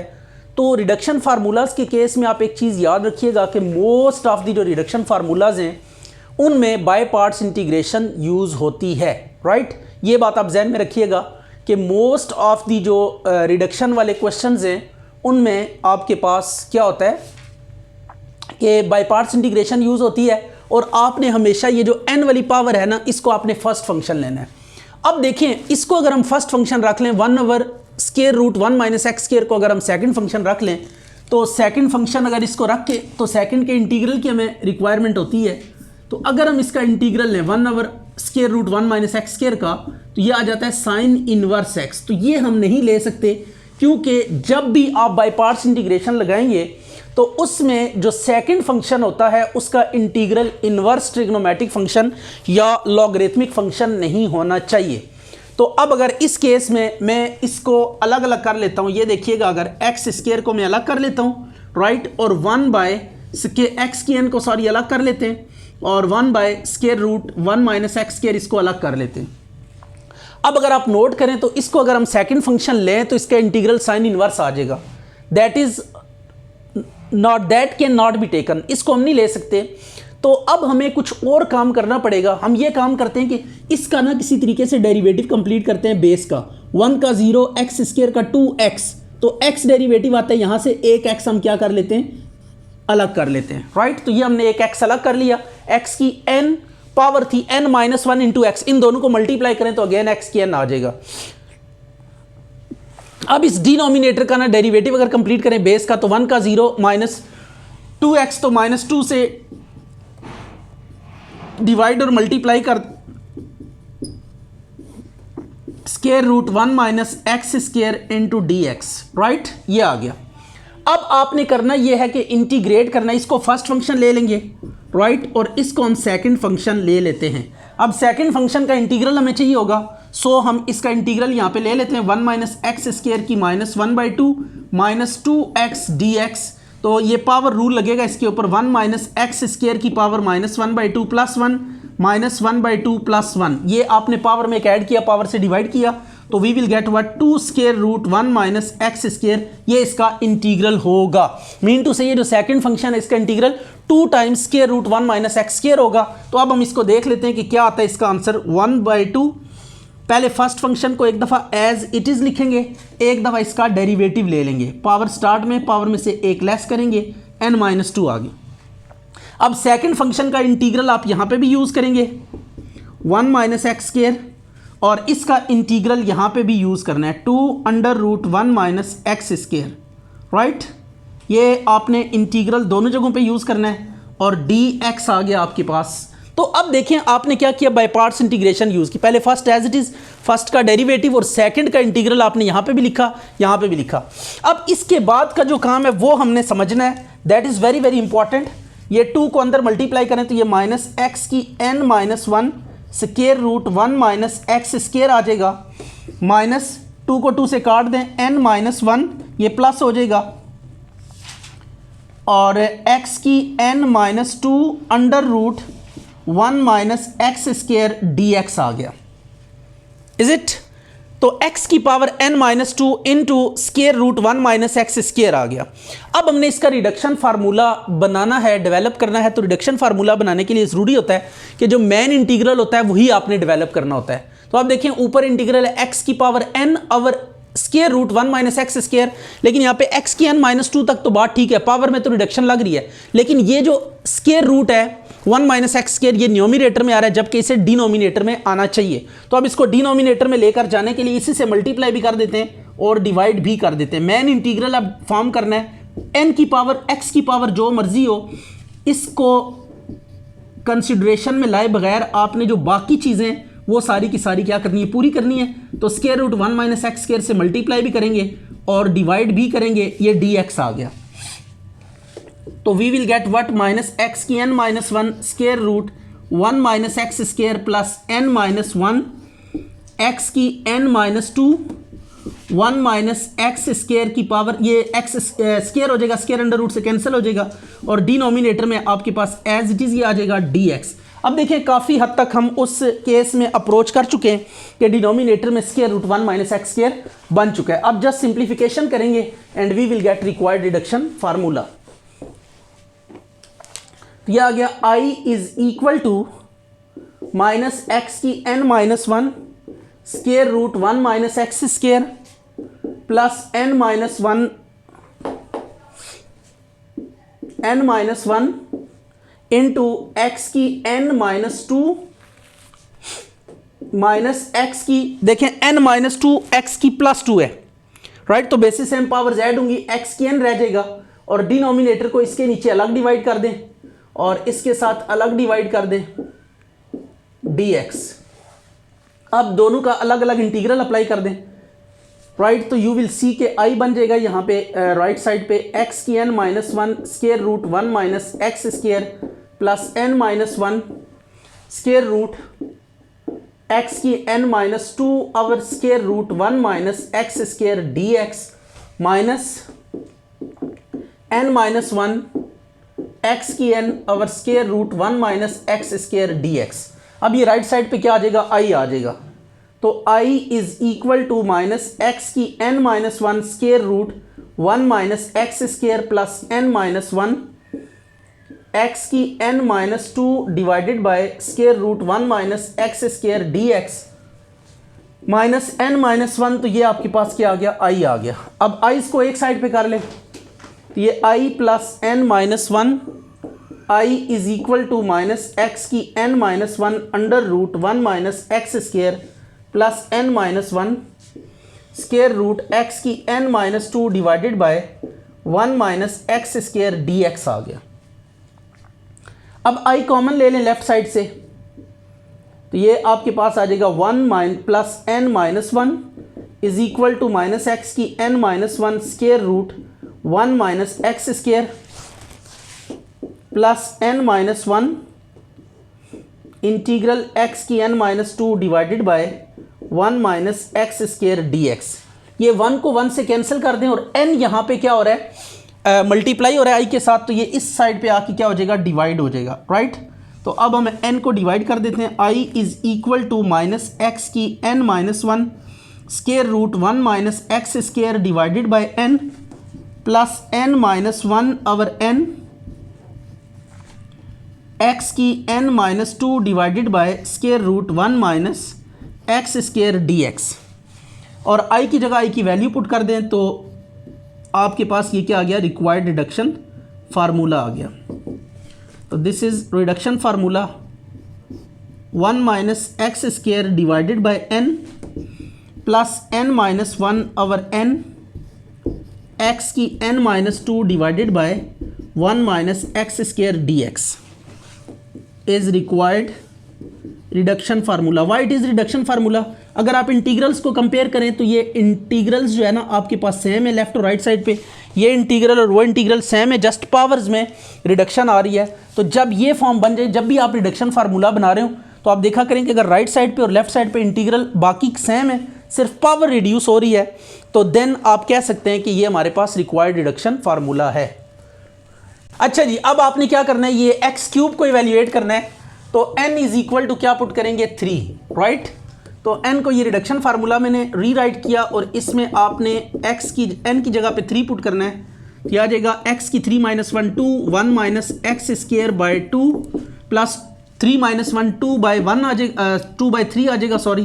तो रिडक्शन फार्मूलाज के केस में आप एक चीज़ याद रखिएगा कि मोस्ट ऑफ दी जो रिडक्शन फार्मूलाज हैं उनमें बाय पार्ट्स इंटीग्रेशन यूज़ होती है, राइट। ये बात आप जहन में रखिएगा कि मोस्ट ऑफ दी जो रिडक्शन वाले क्वेश्चंस हैं उनमें आपके पास क्या होता है कि बाय पार्ट्स इंटीग्रेशन यूज़ होती है, और आपने हमेशा ये जो n वाली पावर है ना, इसको आपने फर्स्ट फंक्शन लेना है। अब देखें, इसको अगर हम फर्स्ट फंक्शन रख लें 1/√1 माइनस एक्स स्क्वायर को अगर हम सेकंड फंक्शन रख लें, तो सेकंड फंक्शन अगर इसको रख के तो सेकंड के इंटीग्रल की हमें रिक्वायरमेंट होती है। तो अगर हम इसका इंटीग्रल लें 1/√1 माइनस एक्स स्क्वायर का, तो ये आ जाता है साइन इनवर्स एक्स। तो ये हम नहीं ले सकते, क्योंकि जब भी आप बाय पार्ट्स इंटीग्रेशन लगाएंगे तो उसमें जो सेकंड फंक्शन होता है उसका इंटीग्रल इनवर्स ट्रिग्नोमेट्रिक फंक्शन या लॉगरिथमिक फंक्शन नहीं होना चाहिए। तो अब अगर इस केस में मैं इसको अलग अलग कर लेता हूँ, ये देखिएगा, अगर एक्स स्क्वायर को मैं अलग कर लेता हूँ, राइट, और 1/एक्स की एन को सॉरी अलग कर लेते हैं, और 1/√1 माइनस एक्स स्क्वायर इसको अलग कर लेते हैं। अब अगर आप नोट करें तो इसको अगर हम सेकंड फंक्शन लें तो इसका इंटीग्रल साइन इनवर्स आ जाएगा, that is not, that can not be taken, इसको हम नहीं ले सकते। तो अब हमें कुछ और काम करना पड़ेगा। हम ये काम करते हैं कि इसका ना किसी तरीके से डेरिवेटिव कंप्लीट करते हैं, बेस का 1 का 0, एक्स स्क्वायर का 2x, तो x डेरिवेटिव आता है, यहाँ से एक x हम क्या कर लेते हैं, अलग कर लेते हैं, राइट। तो ये हमने एक x अलग कर लिया, x की n पावर थी n-1 इंटू एक्स, इन दोनों को मल्टीप्लाई करें तो अगेन x की n आ जाएगा। अब इस डिनोमिनेटर का ना डेरिवेटिव अगर कंप्लीट करें बेस का, तो 1 का 0 माइनस 2x, तो -2 से डिवाइड और मल्टीप्लाई कर √1 minus x square into dx, right, ये आ गया। अब आपने करना ये है कि इंटीग्रेट करना, इसको फर्स्ट फंक्शन ले लेंगे, राइट, और इसको हम सेकंड फंक्शन ले लेते हैं। अब सेकंड फंक्शन का इंटीग्रल हमें चाहिए होगा, सो हम इसका इंटीग्रल यहाँ पे ले लेते हैं 1 माइनस एक्स स्क्वायर की -1/2 माइनस 2x dx। तो ये पावर रूल लगेगा इसके ऊपर, 1 माइनस एक्स स्क्वायर की पावर -1/2 प्लस 1 -1/2 प्लस 1, ये आपने पावर में एक ऐड किया, पावर से डिवाइड किया, तो we will get what 2√1 minus x square, ये इसका इंटीग्रल होगा। मीन टू से ये जो सेकंड फंक्शन है इसका integral 2 times √1 minus x square होगा। तो अब हम इसको देख लेते हैं कि क्या आता है इसका आंसर, 1/2। पहले फर्स्ट फंक्शन को एक दफ़ा एज इट इज़ लिखेंगे, एक दफ़ा इसका डेरिवेटिव ले लेंगे, पावर स्टार्ट में पावर में से एक लेस करेंगे, n-2 आ गया। अब सेकंड फंक्शन का इंटीग्रल आप यहाँ पे भी यूज़ करेंगे 1 माइनस एक्स स्क्वायर, और इसका इंटीग्रल यहाँ पे भी यूज़ करना है 2√1 माइनस एक्स स्क्वायर, राइट। ये आपने इंटीग्रल दोनों जगहों पे यूज़ करना है, और dx आ गया आपके पास। तो अब देखें आपने क्या किया, बाय पार्ट्स इंटीग्रेशन यूज़ की, पहले first as it is, first का डेरिवेटिव और सेकंड का इंटीग्रल आपने यहाँ पे भी लिखा, यहाँ पे भी लिखा। अब इसके बाद का जो काम है वो हमने समझना है, that is very very important. ये 2 को अंदर मल्टीप्लाई करें तो ये -x की n-1 √1 माइनस एक्स स्क्वायर आ जाएगा, -2 को 2 से काट दें, n-1 ये प्लस हो जाएगा, और x की n-2 √1 minus x square dx आ गया, इज इट। तो x की power n minus two into square root 1 minus x square आ गया। अब हमने इसका रिडक्शन फार्मूला बनाना है, डेवलप करना है। तो रिडक्शन फार्मूला बनाने के लिए ज़रूरी होता है कि जो मेन इंटीग्रल होता है वही आपने डेवलप करना होता है। तो आप देखें ऊपर इंटीग्रल है x की power n over square root 1 minus x square, लेकिन यहाँ पे x की n माइनस टू तक तो बात ठीक है, पावर में तो रिडक्शन लग रही है, लेकिन ये जो स्केयर रूट है 1 माइनस एक्स स्केयर ये न्यूमिनेटर में आ रहा है, जबकि इसे डिनोमिनेटर में आना चाहिए। तो अब इसको डिनोमिनेटर में लेकर जाने के लिए इसी से मल्टीप्लाई भी कर देते हैं और डिवाइड भी कर देते हैं। मेन इंटीग्रल अब फॉर्म करना है, n की पावर x की पावर जो मर्जी हो, इसको कंसिडरेशन में लाए बगैर आपने जो बाकी चीज़ें वो सारी की सारी क्या करनी है, पूरी करनी है। तो square root 1 minus x square से मल्टीप्लाई भी करेंगे और डिवाइड भी करेंगे, ये dx आ गया। तो we will get what, minus x की n minus one square root 1 minus x square plus n minus one x की n minus two 1 minus x square की पावर, ये एक्स स्केयर हो जाएगा, स्केयर अंडर रूट से cancel हो जाएगा और डिनोमिनेटर में आपके पास एज इट इज़ ये आ जाएगा dx। अब देखिए काफ़ी हद तक हम उस केस में अप्रोच कर चुके हैं कि डिनोमिनेटर में square root 1 minus x square बन चुका है। अब जस्ट सिंप्लीफिकेशन करेंगे and we will get required reduction formula. तो यह आ गया i is equal to minus x की n minus one square root 1 minus x square plus n minus one into x की n minus two minus x की, देखें n minus two x की plus two है, right. तो basis same power z होंगी, x की n रह जाएगा और डिनोमिनेटर को इसके नीचे अलग डिवाइड कर दें और इसके साथ अलग डिवाइड कर दें dx। अब दोनों का अलग अलग इंटीग्रल अप्लाई कर दें, राइट। तो यू विल सी के i बन जाएगा यहाँ पे राइट साइड पे x की n minus one square root 1 minus x square plus n minus one square root x की n minus two over square root 1 minus x square dx minus n minus one x की n over square root 1 minus x square dx। अब ये right side पे क्या आ जाएगा, i आ जाएगा। तो i is equal to minus x की n minus one square root 1 minus x square plus n minus one x की n minus two divided by square root 1 minus x square dx minus n minus one. तो ये आपके पास क्या आ गया, i आ गया। अब i इसको एक साइड पे कर ले, तो ये i plus n minus one, i is equal to minus x की n minus one under root 1 minus x square plus n minus one square root x की n minus two divided by 1 minus x square dx आ गया। अब i common ले लें left side से, तो ये आपके पास आ जाएगा 1 plus n minus one is equal to minus x की n minus one square root 1 minus x square plus n minus one integral x की n minus two divided by 1 minus x square dx। ये 1 को 1 से cancel कर दें और n यहाँ पे क्या हो रहा है, मल्टीप्लाई हो रहा है i के साथ, तो ये इस साइड पे आके क्या हो जाएगा, डिवाइड हो जाएगा, राइट। तो अब हम n को डिवाइड कर देते हैं, i is equal to minus x की n minus one square root 1 minus x square divided by n plus n minus one over n x की n minus two divided by square root 1 minus x square dx। और i की जगह i की value put कर दें तो आपके पास ये क्या आ गया, रिक्वायर्ड रिडक्शन फार्मूला आ गया। तो this is reduction formula 1 minus x square divided by n plus n minus one over n x की n minus two divided by 1 minus x square dx is required reduction formula. Why it is reduction formula, अगर आप integrals को compare करें तो ये integrals जो है ना आपके पास सेम है लेफ्ट और राइट साइड पे, ये इंटीग्रल और वो इंटीग्रल सेम है, जस्ट पावर्स में रिडक्शन आ रही है। तो जब ये फॉर्म बन जाए, जब भी आप रिडक्शन फार्मूला बना रहे हो तो आप देखा करें कि अगर राइट साइड पे और लेफ्ट साइड पे इंटीग्रल बाकी सेम है, सिर्फ पावर रिड्यूस हो रही है, तो देन आप कह सकते हैं कि ये हमारे पास रिक्वायर्ड रिडक्शन फार्मूला है। अच्छा जी, अब आपने क्या करना है, ये एक्स क्यूब को इवेल्युएट करना है। तो n इज इक्वल टू क्या पुट करेंगे, 3, राइट। तो n को ये रिडक्शन फार्मूला मैंने रीराइट किया और इसमें आपने x की n की जगह पे 3 पुट करना है, तो आ जाएगा x की 3 - 1 2 1 minus x square by 2 plus 3 - 1 2 by 1 आ जाएगा 2 बाई 3 आ जाएगा सॉरी,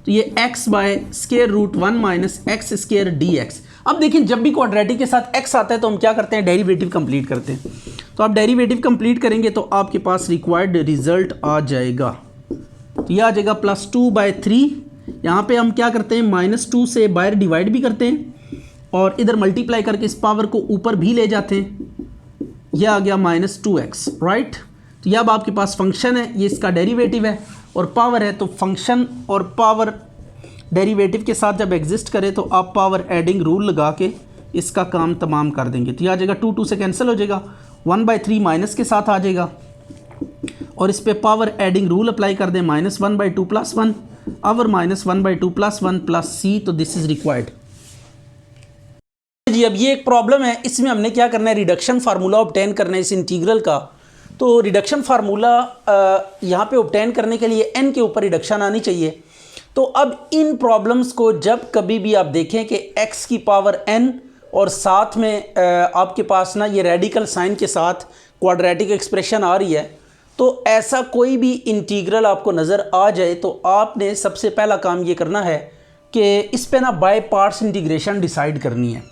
तो ये x by square root 1 minus x square d x. अब देखिए जब भी क्वाड्रेटिक के साथ x आता है तो हम क्या करते हैं, डेरिवेटिव कंप्लीट करते हैं। तो आप डेरिवेटिव कंप्लीट करेंगे तो आपके पास रिक्वायर्ड रिजल्ट आ जाएगा, तो ये आ जाएगा +2/3। यहाँ पे हम क्या करते हैं, -2 से बाहर डिवाइड भी करते हैं और इधर मल्टीप्लाई करके इस पावर को ऊपर भी ले जाते हैं, यह आ गया -2x, राइट। तो ये अब आपके पास फंक्शन है, ये इसका डेरिवेटिव है और पावर है, तो फंक्शन और पावर डेरिवेटिव के साथ जब एग्जिस्ट करे तो आप पावर एडिंग रूल लगा के इसका काम तमाम कर देंगे। तो ये आ जाएगा 2 2 से कैंसिल हो जाएगा, 1/3 माइनस के साथ आ जाएगा और इस पे पावर एडिंग रूल अप्लाई कर दें, -1/2 + 1 अवर -1/2 + 1 प्लस c, तो दिस इज रिक्वायर्ड जी। अब ये एक प्रॉब्लम है, इसमें हमने क्या करना है, रिडक्शन फार्मूला ऑब्टेन करना है इस इंटीग्रल का। तो रिडक्शन फार्मूला यहाँ पे ऑब्टेन करने के लिए n के ऊपर रिडक्शन आनी चाहिए। तो अब इन प्रॉब्लम्स को जब कभी भी आप देखें कि x की पावर n और साथ में आपके पास ना ये रेडिकल साइन के साथ क्वाड्रेटिक एक्सप्रेशन आ रही है, तो ऐसा कोई भी इंटीग्रल आपको नज़र आ जाए तो आपने सबसे पहला काम ये करना है कि इस पे ना बाय पार्ट्स इंटीग्रेशन डिसाइड करनी है,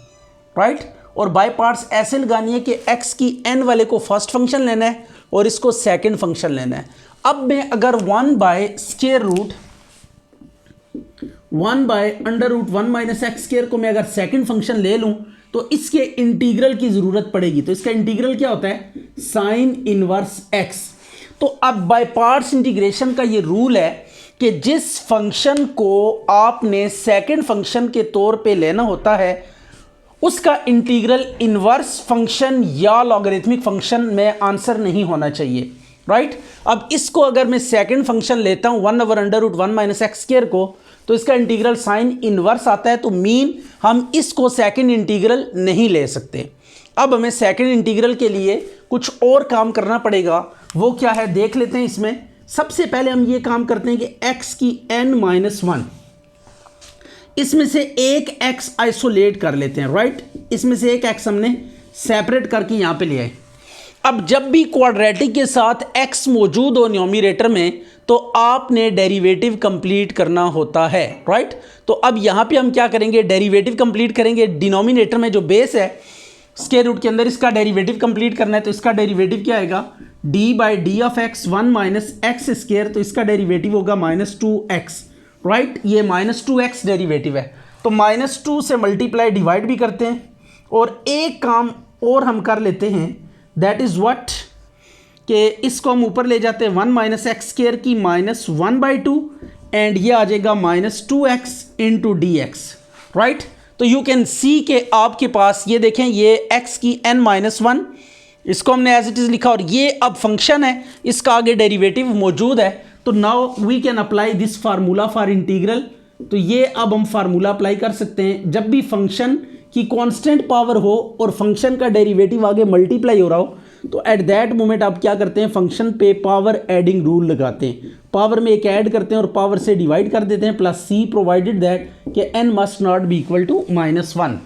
राइट। और बाय पार्ट्स ऐसे लगानी है कि x की n वाले को फर्स्ट फंक्शन लेना है और इसको सेकंड फंक्शन लेना है। अब मैं अगर 1/√1 माइनस एक्स स्क्वायर को मैं अगर सेकंड फंक्शन ले लूं तो इसके इंटीग्रल की ज़रूरत पड़ेगी। तो इसका इंटीग्रल क्या होता है, साइन इनवर्स x। तो अब बाय पार्ट्स इंटीग्रेशन का ये रूल है कि जिस फंक्शन को आपने सेकंड फंक्शन के तौर पे लेना होता है उसका इंटीग्रल इनवर्स फंक्शन या लॉगरिथमिक फंक्शन में आंसर नहीं होना चाहिए, राइट। अब इसको अगर मैं सेकंड फंक्शन लेता हूं 1/√1 माइनस एक्स स्क्वायर को, तो इसका इंटीग्रल साइन इनवर्स आता है, तो मीन हम इसको सेकंड इंटीग्रल नहीं ले सकते। अब हमें सेकंड इंटीग्रल के लिए कुछ और काम करना पड़ेगा, वो क्या है देख लेते हैं। इसमें सबसे पहले हम ये काम करते हैं कि x की n-1 इसमें से एक x आइसोलेट कर लेते हैं, राइट। इसमें से एक x हमने सेपरेट करके यहां पे ले आए। अब जब भी क्वाड्रेटिक के साथ x मौजूद हो न्यूमरेटर में तो आपने डेरिवेटिव कंप्लीट करना होता है, राइट। तो अब यहां पे हम क्या करेंगे, डेरिवेटिव कंप्लीट करेंगे। डिनोमिनेटर में जो बेस है स्क्वायर रूट के अंदर इसका डेरिवेटिव कंप्लीट करना है, तो इसका डेरिवेटिव क्या आएगा, d/d of x 1 minus x square, तो इसका डेरिवेटिव होगा -2x, राइट। ये -2x डेरिवेटिव है, तो -2 से मल्टीप्लाई डिवाइड भी करते हैं और एक काम और हम कर लेते हैं, दैट इज व्हाट, कि इसको हम ऊपर ले जाते हैं 1 माइनस एक्स स्क्वायर की -1/2 एंड ये आ जाएगा -2x इंटू dx, राइट। तो यू कैन सी के आपके पास ये देखें, ये x की n-1 इसको हमने एज इट इज़ लिखा और ये अब फंक्शन है, इसका आगे डेरिवेटिव मौजूद है। तो now we can apply this formula for integral. तो ये अब हम फार्मूला अप्लाई कर सकते हैं, जब भी फंक्शन की कांस्टेंट पावर हो और फंक्शन का डेरिवेटिव आगे मल्टीप्लाई हो रहा हो, तो एट दैट मोमेंट आप क्या करते हैं, फंक्शन पे पावर एडिंग रूल लगाते हैं। पावर में एक ऐड करते हैं और पावर से डिवाइड कर देते हैं, प्लस c प्रोवाइडेड दैट कि n must not be equal to -1।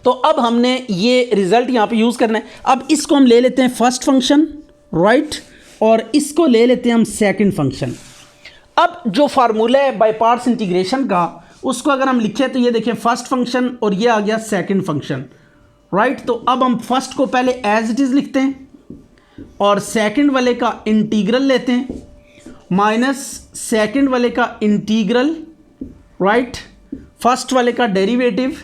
तो अब हमने ये रिजल्ट यहाँ पे यूज़ करना है। अब इसको हम ले लेते हैं फर्स्ट फंक्शन, राइट, और इसको ले लेते हैं हम सेकंड फंक्शन। अब जो फार्मूला है बाय पार्ट्स इंटीग्रेशन का, उसको अगर हम लिखें तो ये देखें फर्स्ट फंक्शन और ये आ गया सेकंड फंक्शन, राइट। तो अब हम फर्स्ट को पहले एज इट इज़ लिखते हैं और सेकंड वाले का इंटीग्रल लेते हैं माइनस सेकंड वाले का इंटीग्रल, राइट, फर्स्ट वाले का डेरिवेटिव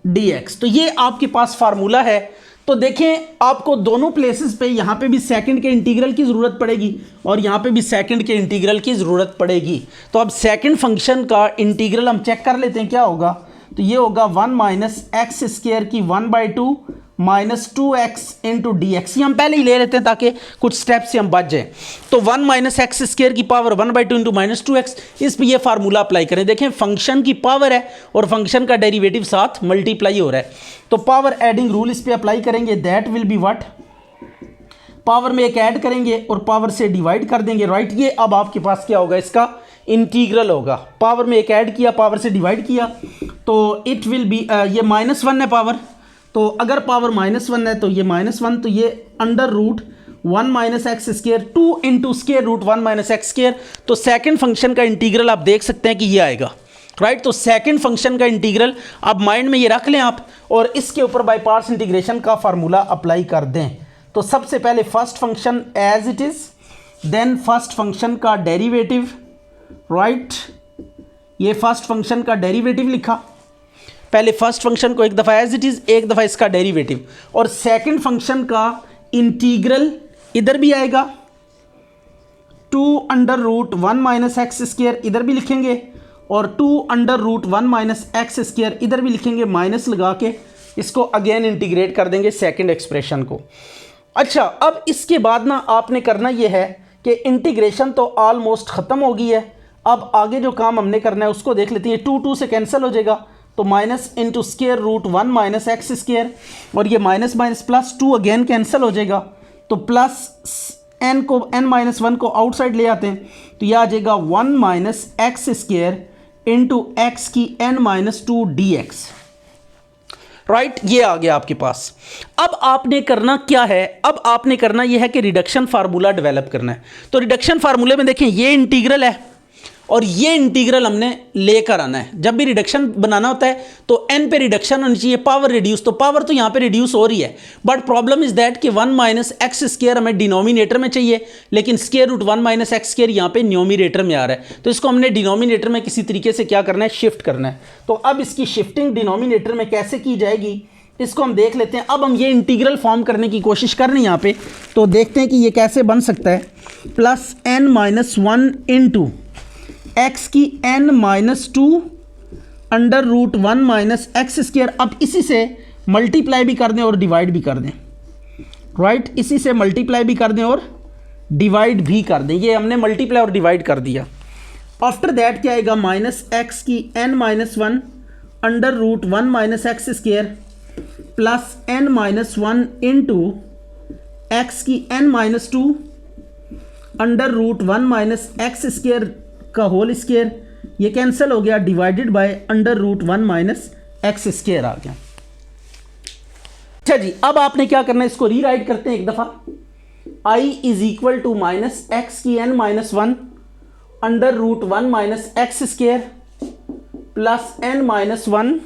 dx। तो ये आपके पास फार्मूला है। तो देखें आपको दोनों प्लेसेस पे, यहाँ पे भी सेकंड के इंटीग्रल की ज़रूरत पड़ेगी और यहाँ पे भी सेकंड के इंटीग्रल की ज़रूरत पड़ेगी। तो अब सेकंड फंक्शन का इंटीग्रल हम चेक कर लेते हैं क्या होगा। तो ये होगा 1 माइनस एक्स स्क्वायर की 1/2 माइनस 2x इंटू dx। ये हम पहले ही ले लेते हैं ताकि कुछ स्टेप से हम बच जाएं। तो 1 माइनस एक्स स्क्वायर की पावर 1/2 इंटू -2x, इस पर ये फार्मूला अप्लाई करें। देखें फंक्शन की पावर है और फंक्शन का डेरिवेटिव साथ मल्टीप्लाई हो रहा है, तो पावर एडिंग रूल इस पर अप्लाई करेंगे, that will be what, power में एक ऐड करेंगे और पावर से डिवाइड कर देंगे, राइट। ये अब आपके पास क्या होगा, इसका इंटीग्रल होगा। पावर में एक ऐड किया, पावर से डिवाइड किया, तो इट विल बी, ये -1 है पावर, तो अगर पावर -1 है तो ये -1, तो ये under root 1 minus x square 2 into square root 1 minus x square. तो सेकंड फंक्शन का इंटीग्रल आप देख सकते हैं कि ये आएगा, राइट। तो सेकंड फंक्शन का इंटीग्रल आप माइंड में ये रख लें आप, और इसके ऊपर बाय पार्ट्स इंटीग्रेशन का फार्मूला अप्लाई कर दें। तो सबसे पहले first function as it is, then first function का डेरिवेटिव, राइट। ये फर्स्ट फंक्शन का डेरिवेटिव लिखा, पहले फर्स्ट फंक्शन को एक दफ़ा एज इट इज, एक दफ़ा इसका डेरिवेटिव, और सेकंड फंक्शन का इंटीग्रल इधर भी आएगा, 2 under root 1 minus x square इधर भी लिखेंगे, और 2 under root 1 minus x square इधर भी लिखेंगे, माइनस लगा के इसको अगेन इंटीग्रेट कर देंगे सेकंड एक्सप्रेशन को। अच्छा, अब इसके बाद ना आपने करना ये है कि इंटीग्रेशन तो ऑलमोस्ट ख़त्म हो गई है, अब आगे जो काम हमने करना है उसको देख लेते हैं। 2 से कैंसिल हो जाएगा, तो minus into square root 1 minus x square, और ये minus minus plus 2 again cancel हो जाएगा, तो प्लस n-1 को आउटसाइड ले आते हैं, तो यह आ जाएगा 1 minus x square into x की n-2 dx, राइट। ये आ गया आपके पास। अब आपने करना क्या है, अब आपने करना यह है कि रिडक्शन फार्मूला डेवलप करना है। तो रिडक्शन फार्मूले में देखें ये इंटीग्रल है, और ये इंटीग्रल हमने लेकर आना है। जब भी रिडक्शन बनाना होता है तो n पे रिडक्शन होनी चाहिए, पावर रिड्यूस, तो पावर तो यहाँ पे रिड्यूस हो रही है, बट प्रॉब्लम इज दैट कि 1 माइनस एक्स स्क्र हमें डिनोमिनेटर में चाहिए, लेकिन square root 1 minus x square यहाँ पे न्यूमिनेटर में आ रहा है, तो इसको हमने डिनोमिनेटर में किसी तरीके से क्या करना है, शिफ्ट करना है। तो अब इसकी शिफ्टिंग डिनोमिनेटर में कैसे की जाएगी इसको हम देख लेते हैं। अब हम ये इंटीग्रल फॉर्म करने की कोशिश कर रहे हैं यहाँ पे, तो देखते हैं कि ये कैसे बन सकता है। प्लस n-1 इंटू एक्स की n-2 under root 1 minus x square. अब इसी से मल्टीप्लाई भी कर दें और डिवाइड भी कर दें, राइट। इसी से मल्टीप्लाई भी कर दें और डिवाइड भी कर दें, ये हमने मल्टीप्लाई और डिवाइड कर दिया। आफ्टर दैट क्या आएगा, माइनस एक्स की n-1 under root 1 minus x square plus n-1 into x की n-2 under root 1 minus x square का होल स्क्र, ये कैंसिल हो गया, divided by under root 1 minus x square आ गया। अच्छा जी, अब आपने क्या करना है, इसको रीराइट करते हैं एक दफा। I is equal to minus x की n-1 under root 1 minus x square plus n-1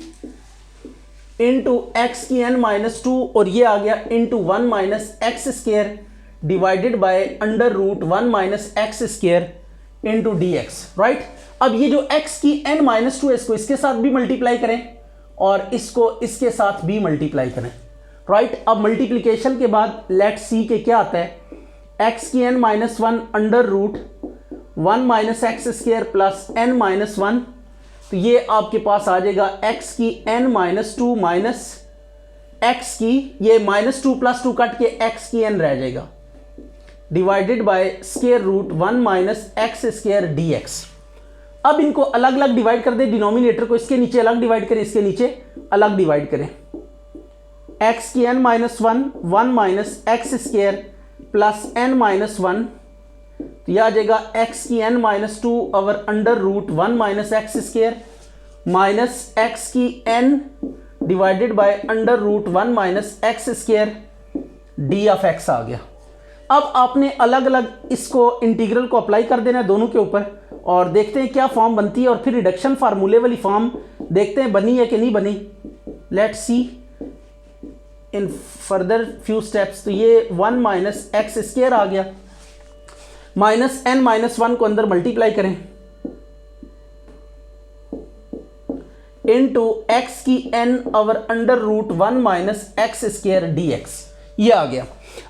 into x की n-2, और ये आ गया into 1 minus x square divided by under root 1 minus x square into dx, right. अब ये जो x की n-2 है, इसको इसके साथ भी मल्टीप्लाई करें और इसको इसके साथ भी मल्टीप्लाई करें, राइट। अब मल्टीप्लिकेशन के बाद लेट सी के क्या आता है, x की n-1 under root 1 minus x square plus n-1, तो ये आपके पास आ जाएगा x की n-2 माइनस x की, ये -2 प्लस 2 कट के x की n रह जाएगा, divided by square root 1 minus x square dx। अब इनको अलग अलग डिवाइड कर दे, डिनोमिनेटर को इसके नीचे अलग डिवाइड करें, इसके नीचे अलग डिवाइड करें। x की n-1 1 minus x square plus n-1, तो यह आ जाएगा x की n-2 over under root 1 minus x square minus x की n divided by under root 1 minus x square d of x आ गया। अब आपने अलग अलग इसको इंटीग्रल को अप्लाई कर देना है दोनों के ऊपर, और देखते हैं क्या फॉर्म बनती है, और फिर रिडक्शन फार्मूले वाली फॉर्म देखते हैं बनी है कि नहीं बनी। Let's see in further few steps. तो ये 1 माइनस एक्स स्क्वायर आ गया, माइनस n-1 को अंदर मल्टीप्लाई करें इनटू x की n over under root 1 minus x square dx, ये आ गया।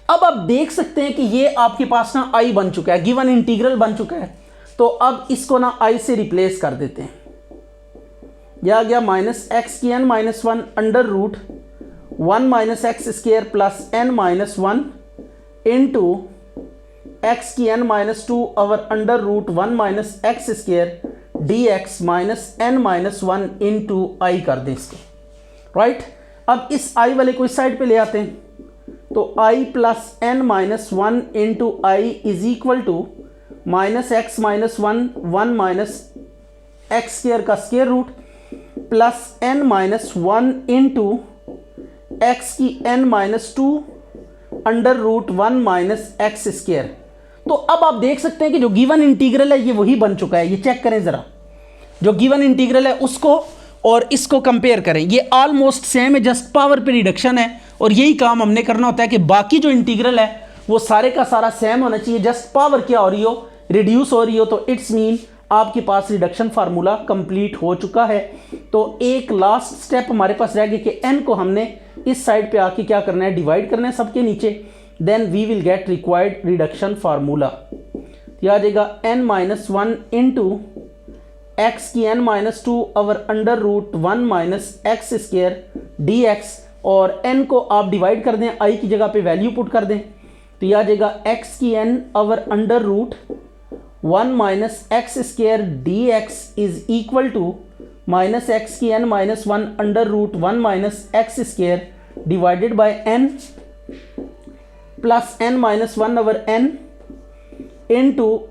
अब आप देख सकते हैं कि ये आपके पास ना i बन चुका है, गिवन इंटीग्रल बन चुका है। तो अब इसको ना i से रिप्लेस कर देते हैं, यह आ गया माइनस एक्स की n-1 under root 1 minus x square plus n-1 into x की n-2 over under root 1 minus x square dx minus n-1 into i कर दें इसको, राइट। अब इस i वाले को इस साइड पे ले आते हैं, तो i plus n minus one into I is equal to minus x minus one minus x square का square root plus n minus one into x की n minus two under root one minus x square. तो अब आप देख सकते हैं कि जो गिवन इंटीग्रल है ये वही बन चुका है। ये चेक करें ज़रा, जो गिवन इंटीग्रल है उसको और इसको कंपेयर करें, ये ऑलमोस्ट सेम है, जस्ट पावर पे रिडक्शन है। और यही काम हमने करना होता है कि बाकी जो इंटीग्रल है वो सारे का सारा सेम होना चाहिए, जस्ट पावर क्या हो रही हो, रिड्यूस हो रही हो। तो इट्स मीन आपके पास रिडक्शन फार्मूला कंप्लीट हो चुका है। तो एक लास्ट स्टेप हमारे पास रह गया कि n को हमने इस साइड पे आके क्या करना है, डिवाइड करना है सबके नीचे, then we will get required reduction formula. तो आ जाएगा n minus one into x की n minus two over under root one minus x square d x, और n को आप डिवाइड कर दें, i की जगह पे वैल्यू पुट कर दें, तो यह आ जाएगा x की n over under root one minus x square d x is equal to minus x की n minus one under root one minus x square divided by n plus n minus one over n into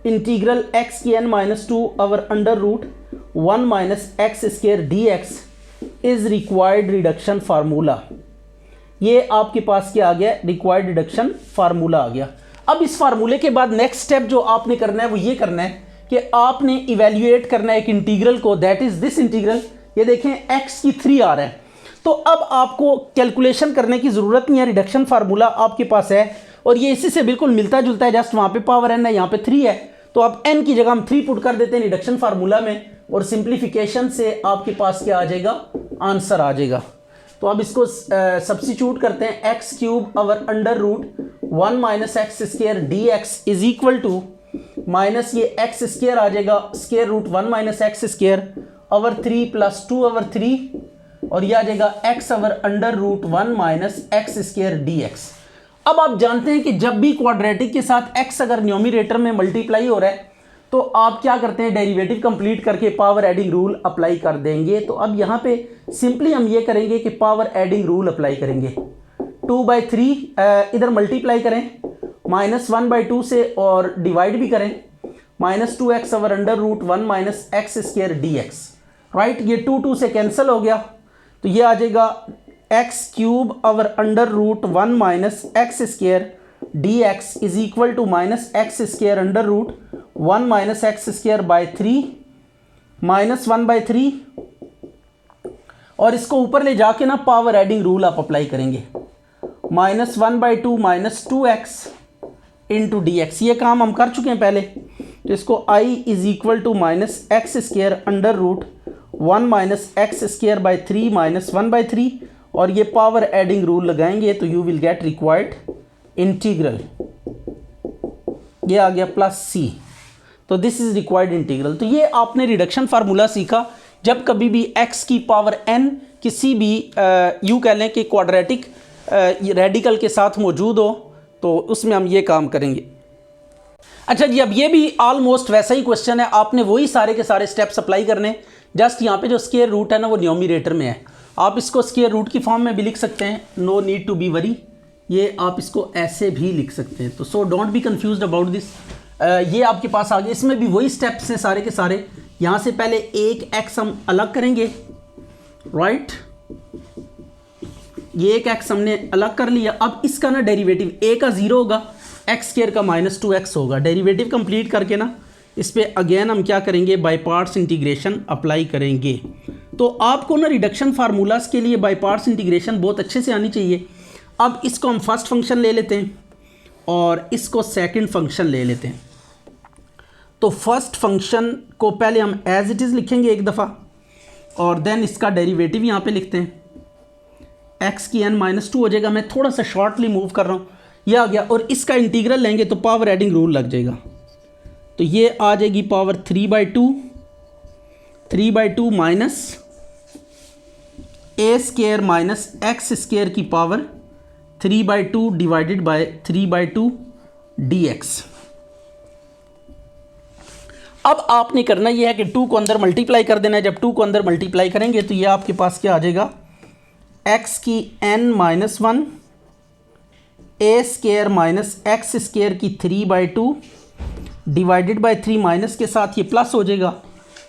integral x की n minus two over under root one minus x square d x is required reduction formula. ये आपके पास क्या आ गया, required reduction formula आ गया। अब इस फार्मूले के बाद नेक्स्ट स्टेप जो आपने करना है वो ये करना है कि आपने इवेल्युएट करना है एक इंटीग्रल को, दैट इज दिस इंटीग्रल। ये देखें x की 3 आ रहा है, तो अब आपको कैलकुलेशन करने की ज़रूरत नहीं है, रिडक्शन फार्मूला आपके पास है और ये इसी से बिल्कुल मिलता जुलता है, जस्ट वहाँ पे पावर n है, यहाँ पे 3 है, तो अब n की जगह हम 3 पुट कर देते हैं रिडक्शन फार्मूला में और सिंप्लीफिकेशन से आपके पास क्या आ जाएगा, आंसर आ जाएगा। तो अब इसको सब्स्टिट्यूट करते हैं, x cube over under root one minus x square d x is equal to minus ये एक्स स्क्र आ जाएगा square root one minus x square over 3 plus 2 over 3 और यह आ जाएगा x over under root one minus x square d x. अब आप जानते हैं कि जब भी क्वाड्रेटिक के साथ x अगर न्यूमरेटर में मल्टीप्लाई हो रहा है तो आप क्या करते हैं, डेरिवेटिव कंप्लीट करके पावर एडिंग रूल अप्लाई कर देंगे। तो अब यहाँ पे सिंपली हम ये करेंगे कि पावर एडिंग रूल अप्लाई करेंगे, 2/3 इधर मल्टीप्लाई करें माइनस 1/2 से और डिवाइड भी करें, minus 2x over under root one minus x square d x, right. ये 2 से कैंसिल हो गया, तो ये आ जाएगा x cube over under root one minus x square d x is equal to minus x square under root one minus x square by 3 minus 1/3 और इसको ऊपर ले जाके ना पावर एडिंग रूल आप अप्लाई करेंगे, minus 1/2 minus 2x into d x. ये काम हम कर चुके हैं पहले, तो इसको i is equal to minus x square under root one minus x square by 3 minus 1/3 और ये पावर एडिंग रूल लगाएंगे तो you will get required integral, ये आ गया प्लस c, तो दिस इज रिक्वायर्ड इंटीग्रल। तो ये आपने रिडक्शन फार्मूला सीखा, जब कभी भी x की पावर n किसी भी यूँ कह लें कि क्वाड्रेटिक रेडिकल के साथ मौजूद हो तो उसमें हम ये काम करेंगे। अच्छा जी, अब ये भी ऑलमोस्ट वैसा ही क्वेश्चन है, आपने वही सारे के सारे स्टेप्स अप्लाई करने, जस्ट यहाँ पे जो स्क्वायर रूट है ना वो न्यूमरेटर में है, आप इसको स्क्वायर रूट की फॉर्म में भी लिख सकते हैं, no need to be worry, ये आप इसको ऐसे भी लिख सकते हैं। तो so don't be confused about this. ये आपके पास आ गया, इसमें भी वही स्टेप्स हैं सारे के सारे। यहाँ से पहले एक x हम अलग करेंगे, राइट, ये एक x हमने अलग कर लिया। अब इसका ना डेरिवेटिव a का 0 होगा, एक्स स्क्वायर का माइनस 2x होगा। डेरिवेटिव कंप्लीट करके ना इस पर अगेन हम क्या करेंगे, बाई पार्ट्स इंटीग्रेशन अप्लाई करेंगे। तो आपको ना रिडक्शन फार्मूलाज के लिए बाई पार्ट्स इंटीग्रेशन बहुत अच्छे से आनी चाहिए। अब इसको हम फर्स्ट फंक्शन ले लेते हैं और इसको सेकंड फंक्शन ले लेते हैं। तो फर्स्ट फंक्शन को पहले हम एज इट इज़ लिखेंगे एक दफ़ा और देन इसका डेरिवेटिव यहाँ पे लिखते हैं, x की n माइनस 2 हो जाएगा। मैं थोड़ा सा शॉर्टली मूव कर रहा हूँ, यह आ गया। और इसका इंटीग्रल लेंगे तो पावर एडिंग रूल लग जाएगा, तो ये आ जाएगी power 3/2 minus a square minus x square की पावर 3/2 डिवाइडेड बाय 3/2 dx। अब आपने करना यह है कि 2 को अंदर मल्टीप्लाई कर देना है। जब 2 को अंदर मल्टीप्लाई करेंगे तो ये आपके पास क्या आ जाएगा, x की n minus 1 a square minus x square की 3/2 डिवाइडेड बाई 3 माइनस के साथ ये प्लस हो जाएगा,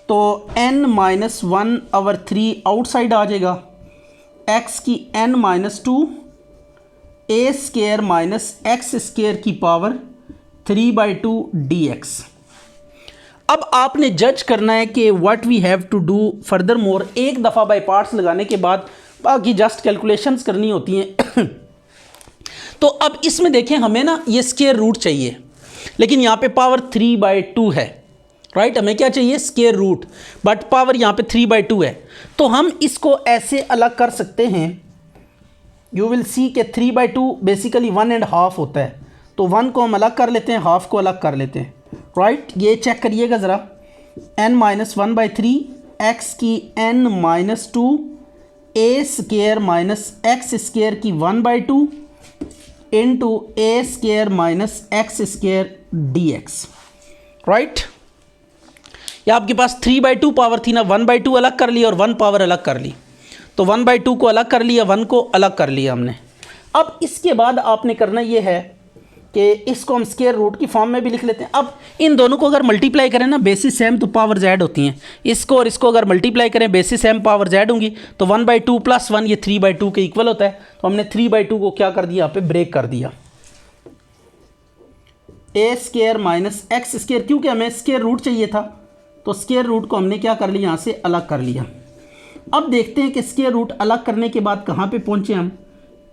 तो n-1/3 आउटसाइड आ जाएगा, x की n-2 a square minus x square की पावर 3/2 dx। अब आपने जज करना है कि what we have to do further more. एक दफ़ा बाय पार्ट्स लगाने के बाद बाकी जस्ट कैलकुलेशंस करनी होती हैं। तो अब इसमें देखें, हमें ना ये स्केयर रूट चाहिए, लेकिन यहाँ पे पावर 3/2 है, राइट। हमें क्या चाहिए? स्केयर रूट, बट पावर यहाँ पे 3/2 है। तो हम इसको ऐसे अलग कर सकते हैं, यू विल सी के 3/2 बेसिकली 1.5 होता है, तो 1 को हम अलग कर लेते हैं, हाफ को अलग कर लेते हैं, राइट। ये चेक करिएगा ज़रा, n-1/3 x की n-2 a square minus x square की 1/2 into a square minus x square dx, right. या आपके पास 3/2 पावर थी ना, 1/2 अलग कर ली और 1 पावर अलग कर ली, तो 1/2 को अलग कर लिया, 1 को अलग कर लिया हमने। अब इसके बाद आपने करना ये है कि इसको हम स्केयर रूट की फॉर्म में भी लिख लेते हैं। अब इन दोनों को अगर मल्टीप्लाई करें ना, बेसिस सेम तो पावर जेड होती हैं, इसको और इसको अगर मल्टीप्लाई करें बेसिस सेम पावर जेड होंगी, तो 1/2 + 1 ये 3/2 के इक्वल होता है। तो हमने 3/2 को क्या कर दिया, यहाँ पे ब्रेक कर दिया, ए स्केयर माइनस एक्स स्केयर, क्योंकि हमें स्केयर रूट चाहिए था, तो स्केयर रूट को हमने क्या कर लिया, यहाँ से अलग कर लिया। अब देखते हैं कि स्केयर रूट अलग करने के बाद कहाँ पे पहुँचे हम,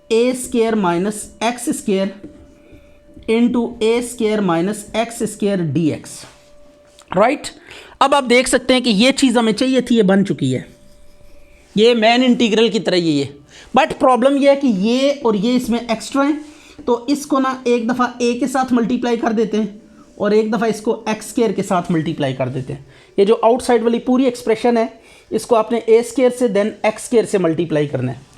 a square minus x square into a square minus x square dx, right. अब आप देख सकते हैं कि ये चीज़ हमें चाहिए थी, ये बन चुकी है, ये मेन इंटीग्रल की तरह ये। बट प्रॉब्लम ये है कि ये और ये इसमें एक्स्ट्रा है, तो इसको ना एक दफ़ा ए के साथ मल्टीप्लाई कर देते हैं और एक दफ़ा इसको एक्स स्केयर के साथ मल्टीप्लाई कर देते हैं। ये जो आउटसाइड वाली पूरी एक्सप्रेशन है, इसको आपने ए स्केयर से देन एक्स स्केयर से मल्टीप्लाई करना है।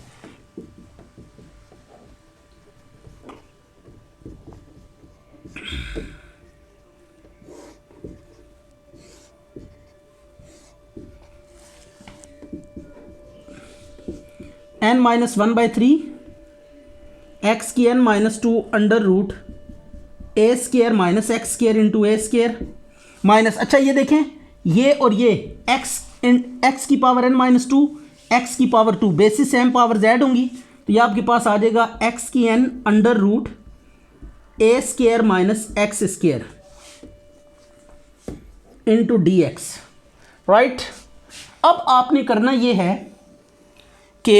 n-1/3 x की n-2 under root a square minus x square into a square minus, अच्छा ये देखें, ये और ये x की पावर n-2 x की power 2 bases same power z होंगी, तो ये आपके पास आ जाएगा x की n under root a square minus x square into dx, right. अब आपने करना ये है कि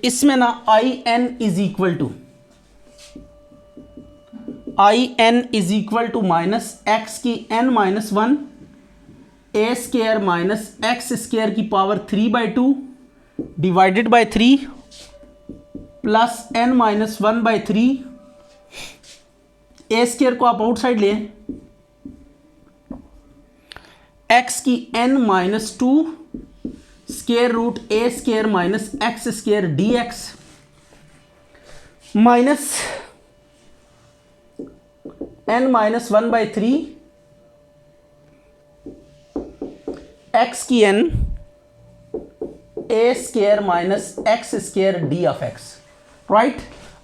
इसमें ना in is equal to minus x की n-1 a square minus x square की power 3/2 divided by 3 plus n-1/3 a square को आप आउटसाइड लें, एक्स की n-2 square root a square minus x square dx minus n-1/3 x की n a square minus x square d of x, right.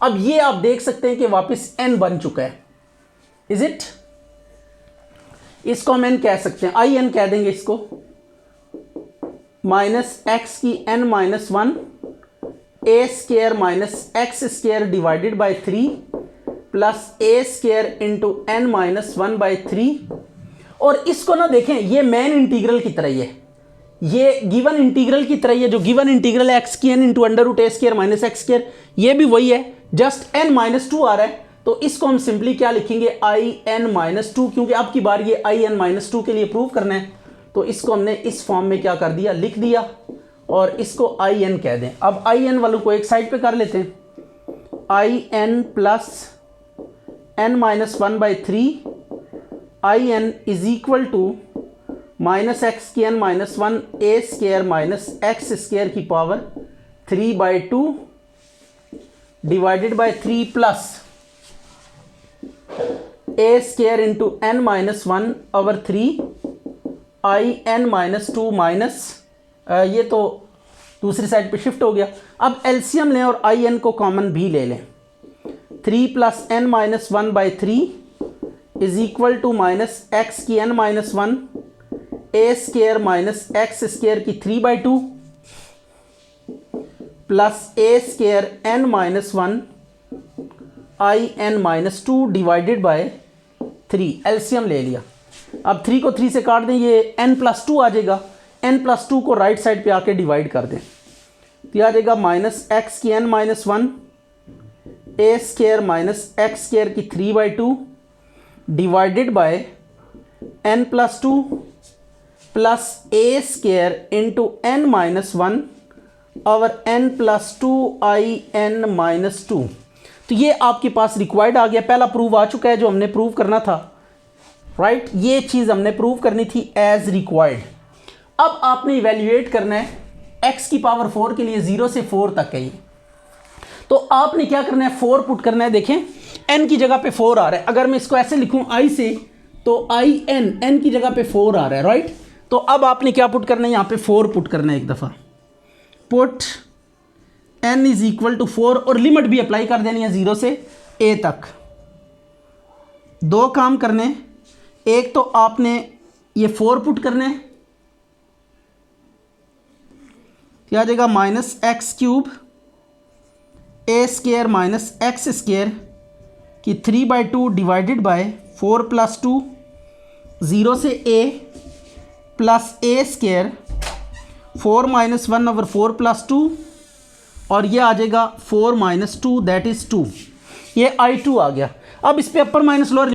अब ये आप देख सकते हैं कि वापस n बन चुका है, इज इट। इसको हम n कह सकते हैं, in कह देंगे इसको, माइनस एक्स की n-1 a square minus x square divided by 3 plus a square into n-1/3। और इसको ना देखें, ये मेन इंटीग्रल की तरह ही है, ये गिवन इंटीग्रल की तरह ही है, जो गिवन इंटीग्रल है एक्स की n into under root a square minus x square, ये भी वही है, जस्ट n-2 आ रहा है। तो इसको हम सिंपली क्या लिखेंगे, in-2, क्योंकि अब की बार ये in-2 के लिए प्रूव करना है, तो इसको हमने इस फॉर्म में क्या कर दिया, लिख दिया, और इसको in कह दें। अब in वालों को एक साइड पे कर लेते हैं, in plus n-1/3 in is equal to minus x की n-1 a square minus x square की power 3/2 divided by 3 plus a square into n-1/3 in-2 minus, ये तो दूसरी साइड पे शिफ्ट हो गया। अब एलसीएम लें और in को कॉमन भी ले लें, 3 plus n minus 1 by 3 is equal to minus x की n minus 1 a square minus x square की 3 by 2 plus a square n minus 1 I n minus 2 divided by 3। LCM ले लिया। अब 3 को 3 से काट दें, ये n प्लस 2 आ जाएगा। n प्लस 2 को राइट साइड पे आके डिवाइड कर दें तो आ जाएगा माइनस एक्स की n minus 1 a square minus x square की 3 by 2 divided by n plus 2 plus a square into n minus 1 और n plus 2 I n minus 2। तो ये आपके पास रिक्वायर्ड आ गया। पहला प्रूव आ चुका है जो हमने प्रूव करना था, राइट। ये चीज़ हमने प्रूव करनी थी एज रिक्वायर्ड। अब आपने इवेल्युएट करना है x की पावर 4 के लिए 0 से 4 तक है ये। तो आपने क्या करना है, 4 पुट करना है। देखें n की जगह पे 4 आ रहा है। अगर मैं इसको ऐसे लिखूं i से तो आई n की जगह पे 4 आ रहा है, राइट। तो अब आपने क्या पुट करना है, यहाँ पे 4 पुट करना है एक दफ़ा। Put n is equal to 4 और लिमिट भी अप्लाई कर देनी है 0 से a तक। दो काम करने, एक तो आपने ये 4 पुट करने, क्या आ जाएगा माइनस एक्स क्यूब ए स्केयर माइनस एक्स स्केयर की 3 बाई 2 डिवाइडेड बाय 4 प्लस 2 0 से a plus a square 4 minus 1 over 4 plus 2 और ये आ जाएगा 4 माइनस 2 दैट इज़ 2। ये I2 आ गया। अब इस पे अपर माइनस लोअर।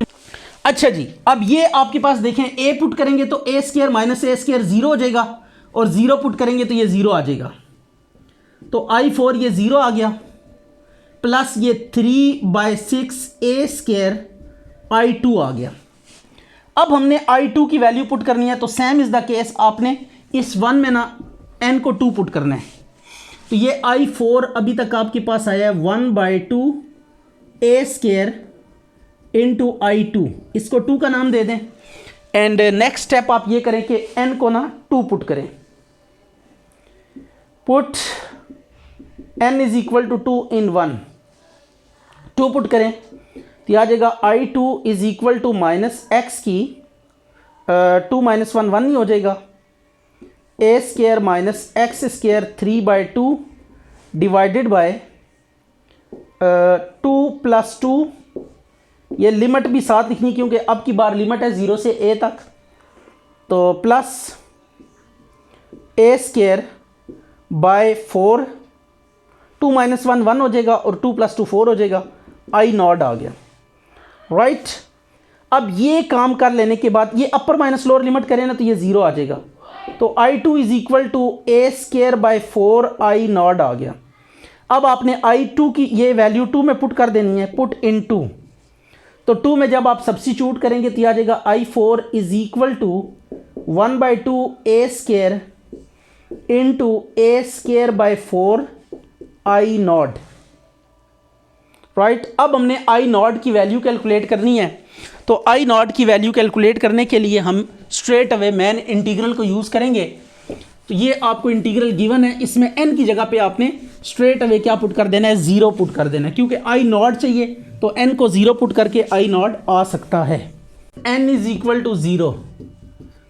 अच्छा जी, अब ये आपके पास देखें a पुट करेंगे तो a square minus A square 0 हो जाएगा और 0 पुट करेंगे तो ये 0 आ जाएगा। तो I4 ये 0 आ गया प्लस ये 3 बाई 6 ए स्केयर I2 आ गया। अब हमने I2 की वैल्यू पुट करनी है तो सेम इज़ द केस, आपने इस 1 में ना n को 2 पुट करना है। तो ये I4 अभी तक आपके पास आया है 1 by 2 a square into I2, इसको 2 का नाम दे दें। एंड नेक्स्ट स्टेप आप ये करें कि n को ना 2 पुट करें। Put n is equal to 2 इन 1, 2 पुट करें तो आ जाएगा I2 is equal to minus x की 2 माइनस 1 1 ही हो जाएगा a square minus x square 3 by 2 divided by 2 plus 2। ये लिमिट भी साथ लिखनी क्योंकि अब की बार लिमिट है 0 से a तक। तो प्लस ए स्केयर बाय 4, 2 माइनस 1 1 हो जाएगा और 2 प्लस 2 4 हो जाएगा। आई नॉट आ गया, राइट। अब ये काम कर लेने के बाद ये अपर माइनस लोअर लिमिट करें ना तो ये 0 आ जाएगा। तो I2 is equal to a square by 4 I naught आ गया। अब आपने I2 की ये वैल्यू 2 में पुट कर देनी है, पुट इन 2। तो 2 में जब आप सब्स्टिट्यूट करेंगे तो आ जाएगा I4 is equal to 1 by 2 a square into a square by 4 I naught, right. अब हमने आई नॉट की वैल्यू कैलकुलेट करनी है। तो आई नॉट की वैल्यू कैलकुलेट करने के लिए हम स्ट्रेट अवे मैन इंटीग्रल को यूज़ करेंगे। तो ये आपको इंटीग्रल गिवन है, इसमें n की जगह पे आपने स्ट्रेट अवे क्या पुट कर देना है, 0 पुट कर देना है। क्योंकि आई नॉट चाहिए तो n को 0 पुट करके आई नॉट आ सकता है। n इज इक्वल टू 0,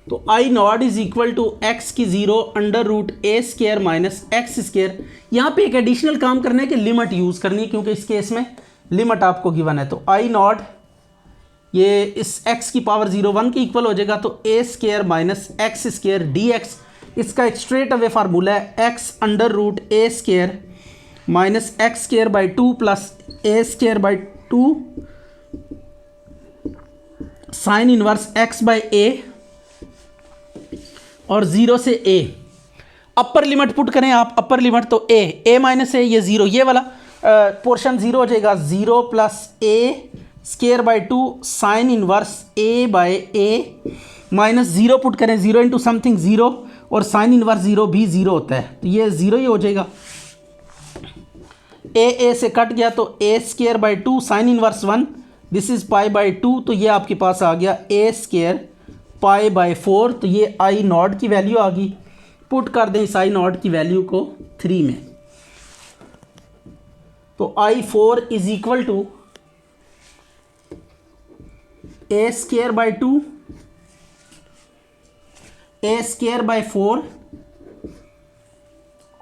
तो I naught is equal to x की 0 under root a square minus x square. यहाँ पे एक एडिशनल काम करना है कि लिमिट यूज़ करनी है क्योंकि इस केस में लिमिट आपको गिवन है। तो आई नॉट ये इस x की पावर 0 1 के इक्वल हो जाएगा। तो a square minus x square d x, इसका एक स्ट्रेट अवे फार्मूला है x under root a square minus x square by 2 plus a square by 2 sine inverse x by a और 0 से a। अपर लिमिट पुट करें आप, upper limit तो a minus a, ये 0, ये वाला पोर्शन 0 हो जाएगा। 0 plus a square by 2 sine inverse a by A minus 0 put करें, 0 इंटू समथिंग 0 और साइन इनवर्स 0 भी 0 होता है तो ये 0 ही हो जाएगा। a से कट गया तो a square by 2 sine inverse 1, this is pi by 2, तो ये आपके पास आ गया a स्केयर पाई बाई 4। तो ये आई नॉट की वैल्यू आ गई। पुट कर दें इस आई नॉट की वैल्यू को 3 में। तो I4 is equal to a square by 2 a square by 4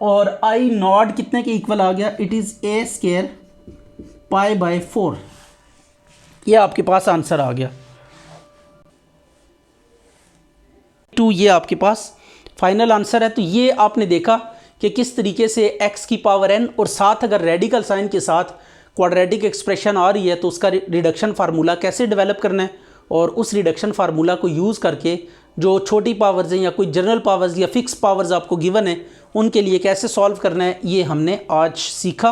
और आई नॉट कितने के इक्वल आ गया, it is a square pi by 4। ये आपके पास आंसर आ गया 2, ये आपके पास फाइनल आंसर है। तो ये आपने देखा कि किस तरीके से x की पावर n और साथ अगर रेडिकल साइन के साथ क्वाड्रेटिक एक्सप्रेशन आ रही है तो उसका रिडक्शन फार्मूला कैसे डेवलप करना है, और उस रिडक्शन फार्मूला को यूज़ करके जो छोटी पावर्स हैं या कोई जनरल पावर्स या फिक्स पावर्स आपको गिवन है उनके लिए कैसे सॉल्व करना है, ये हमने आज सीखा।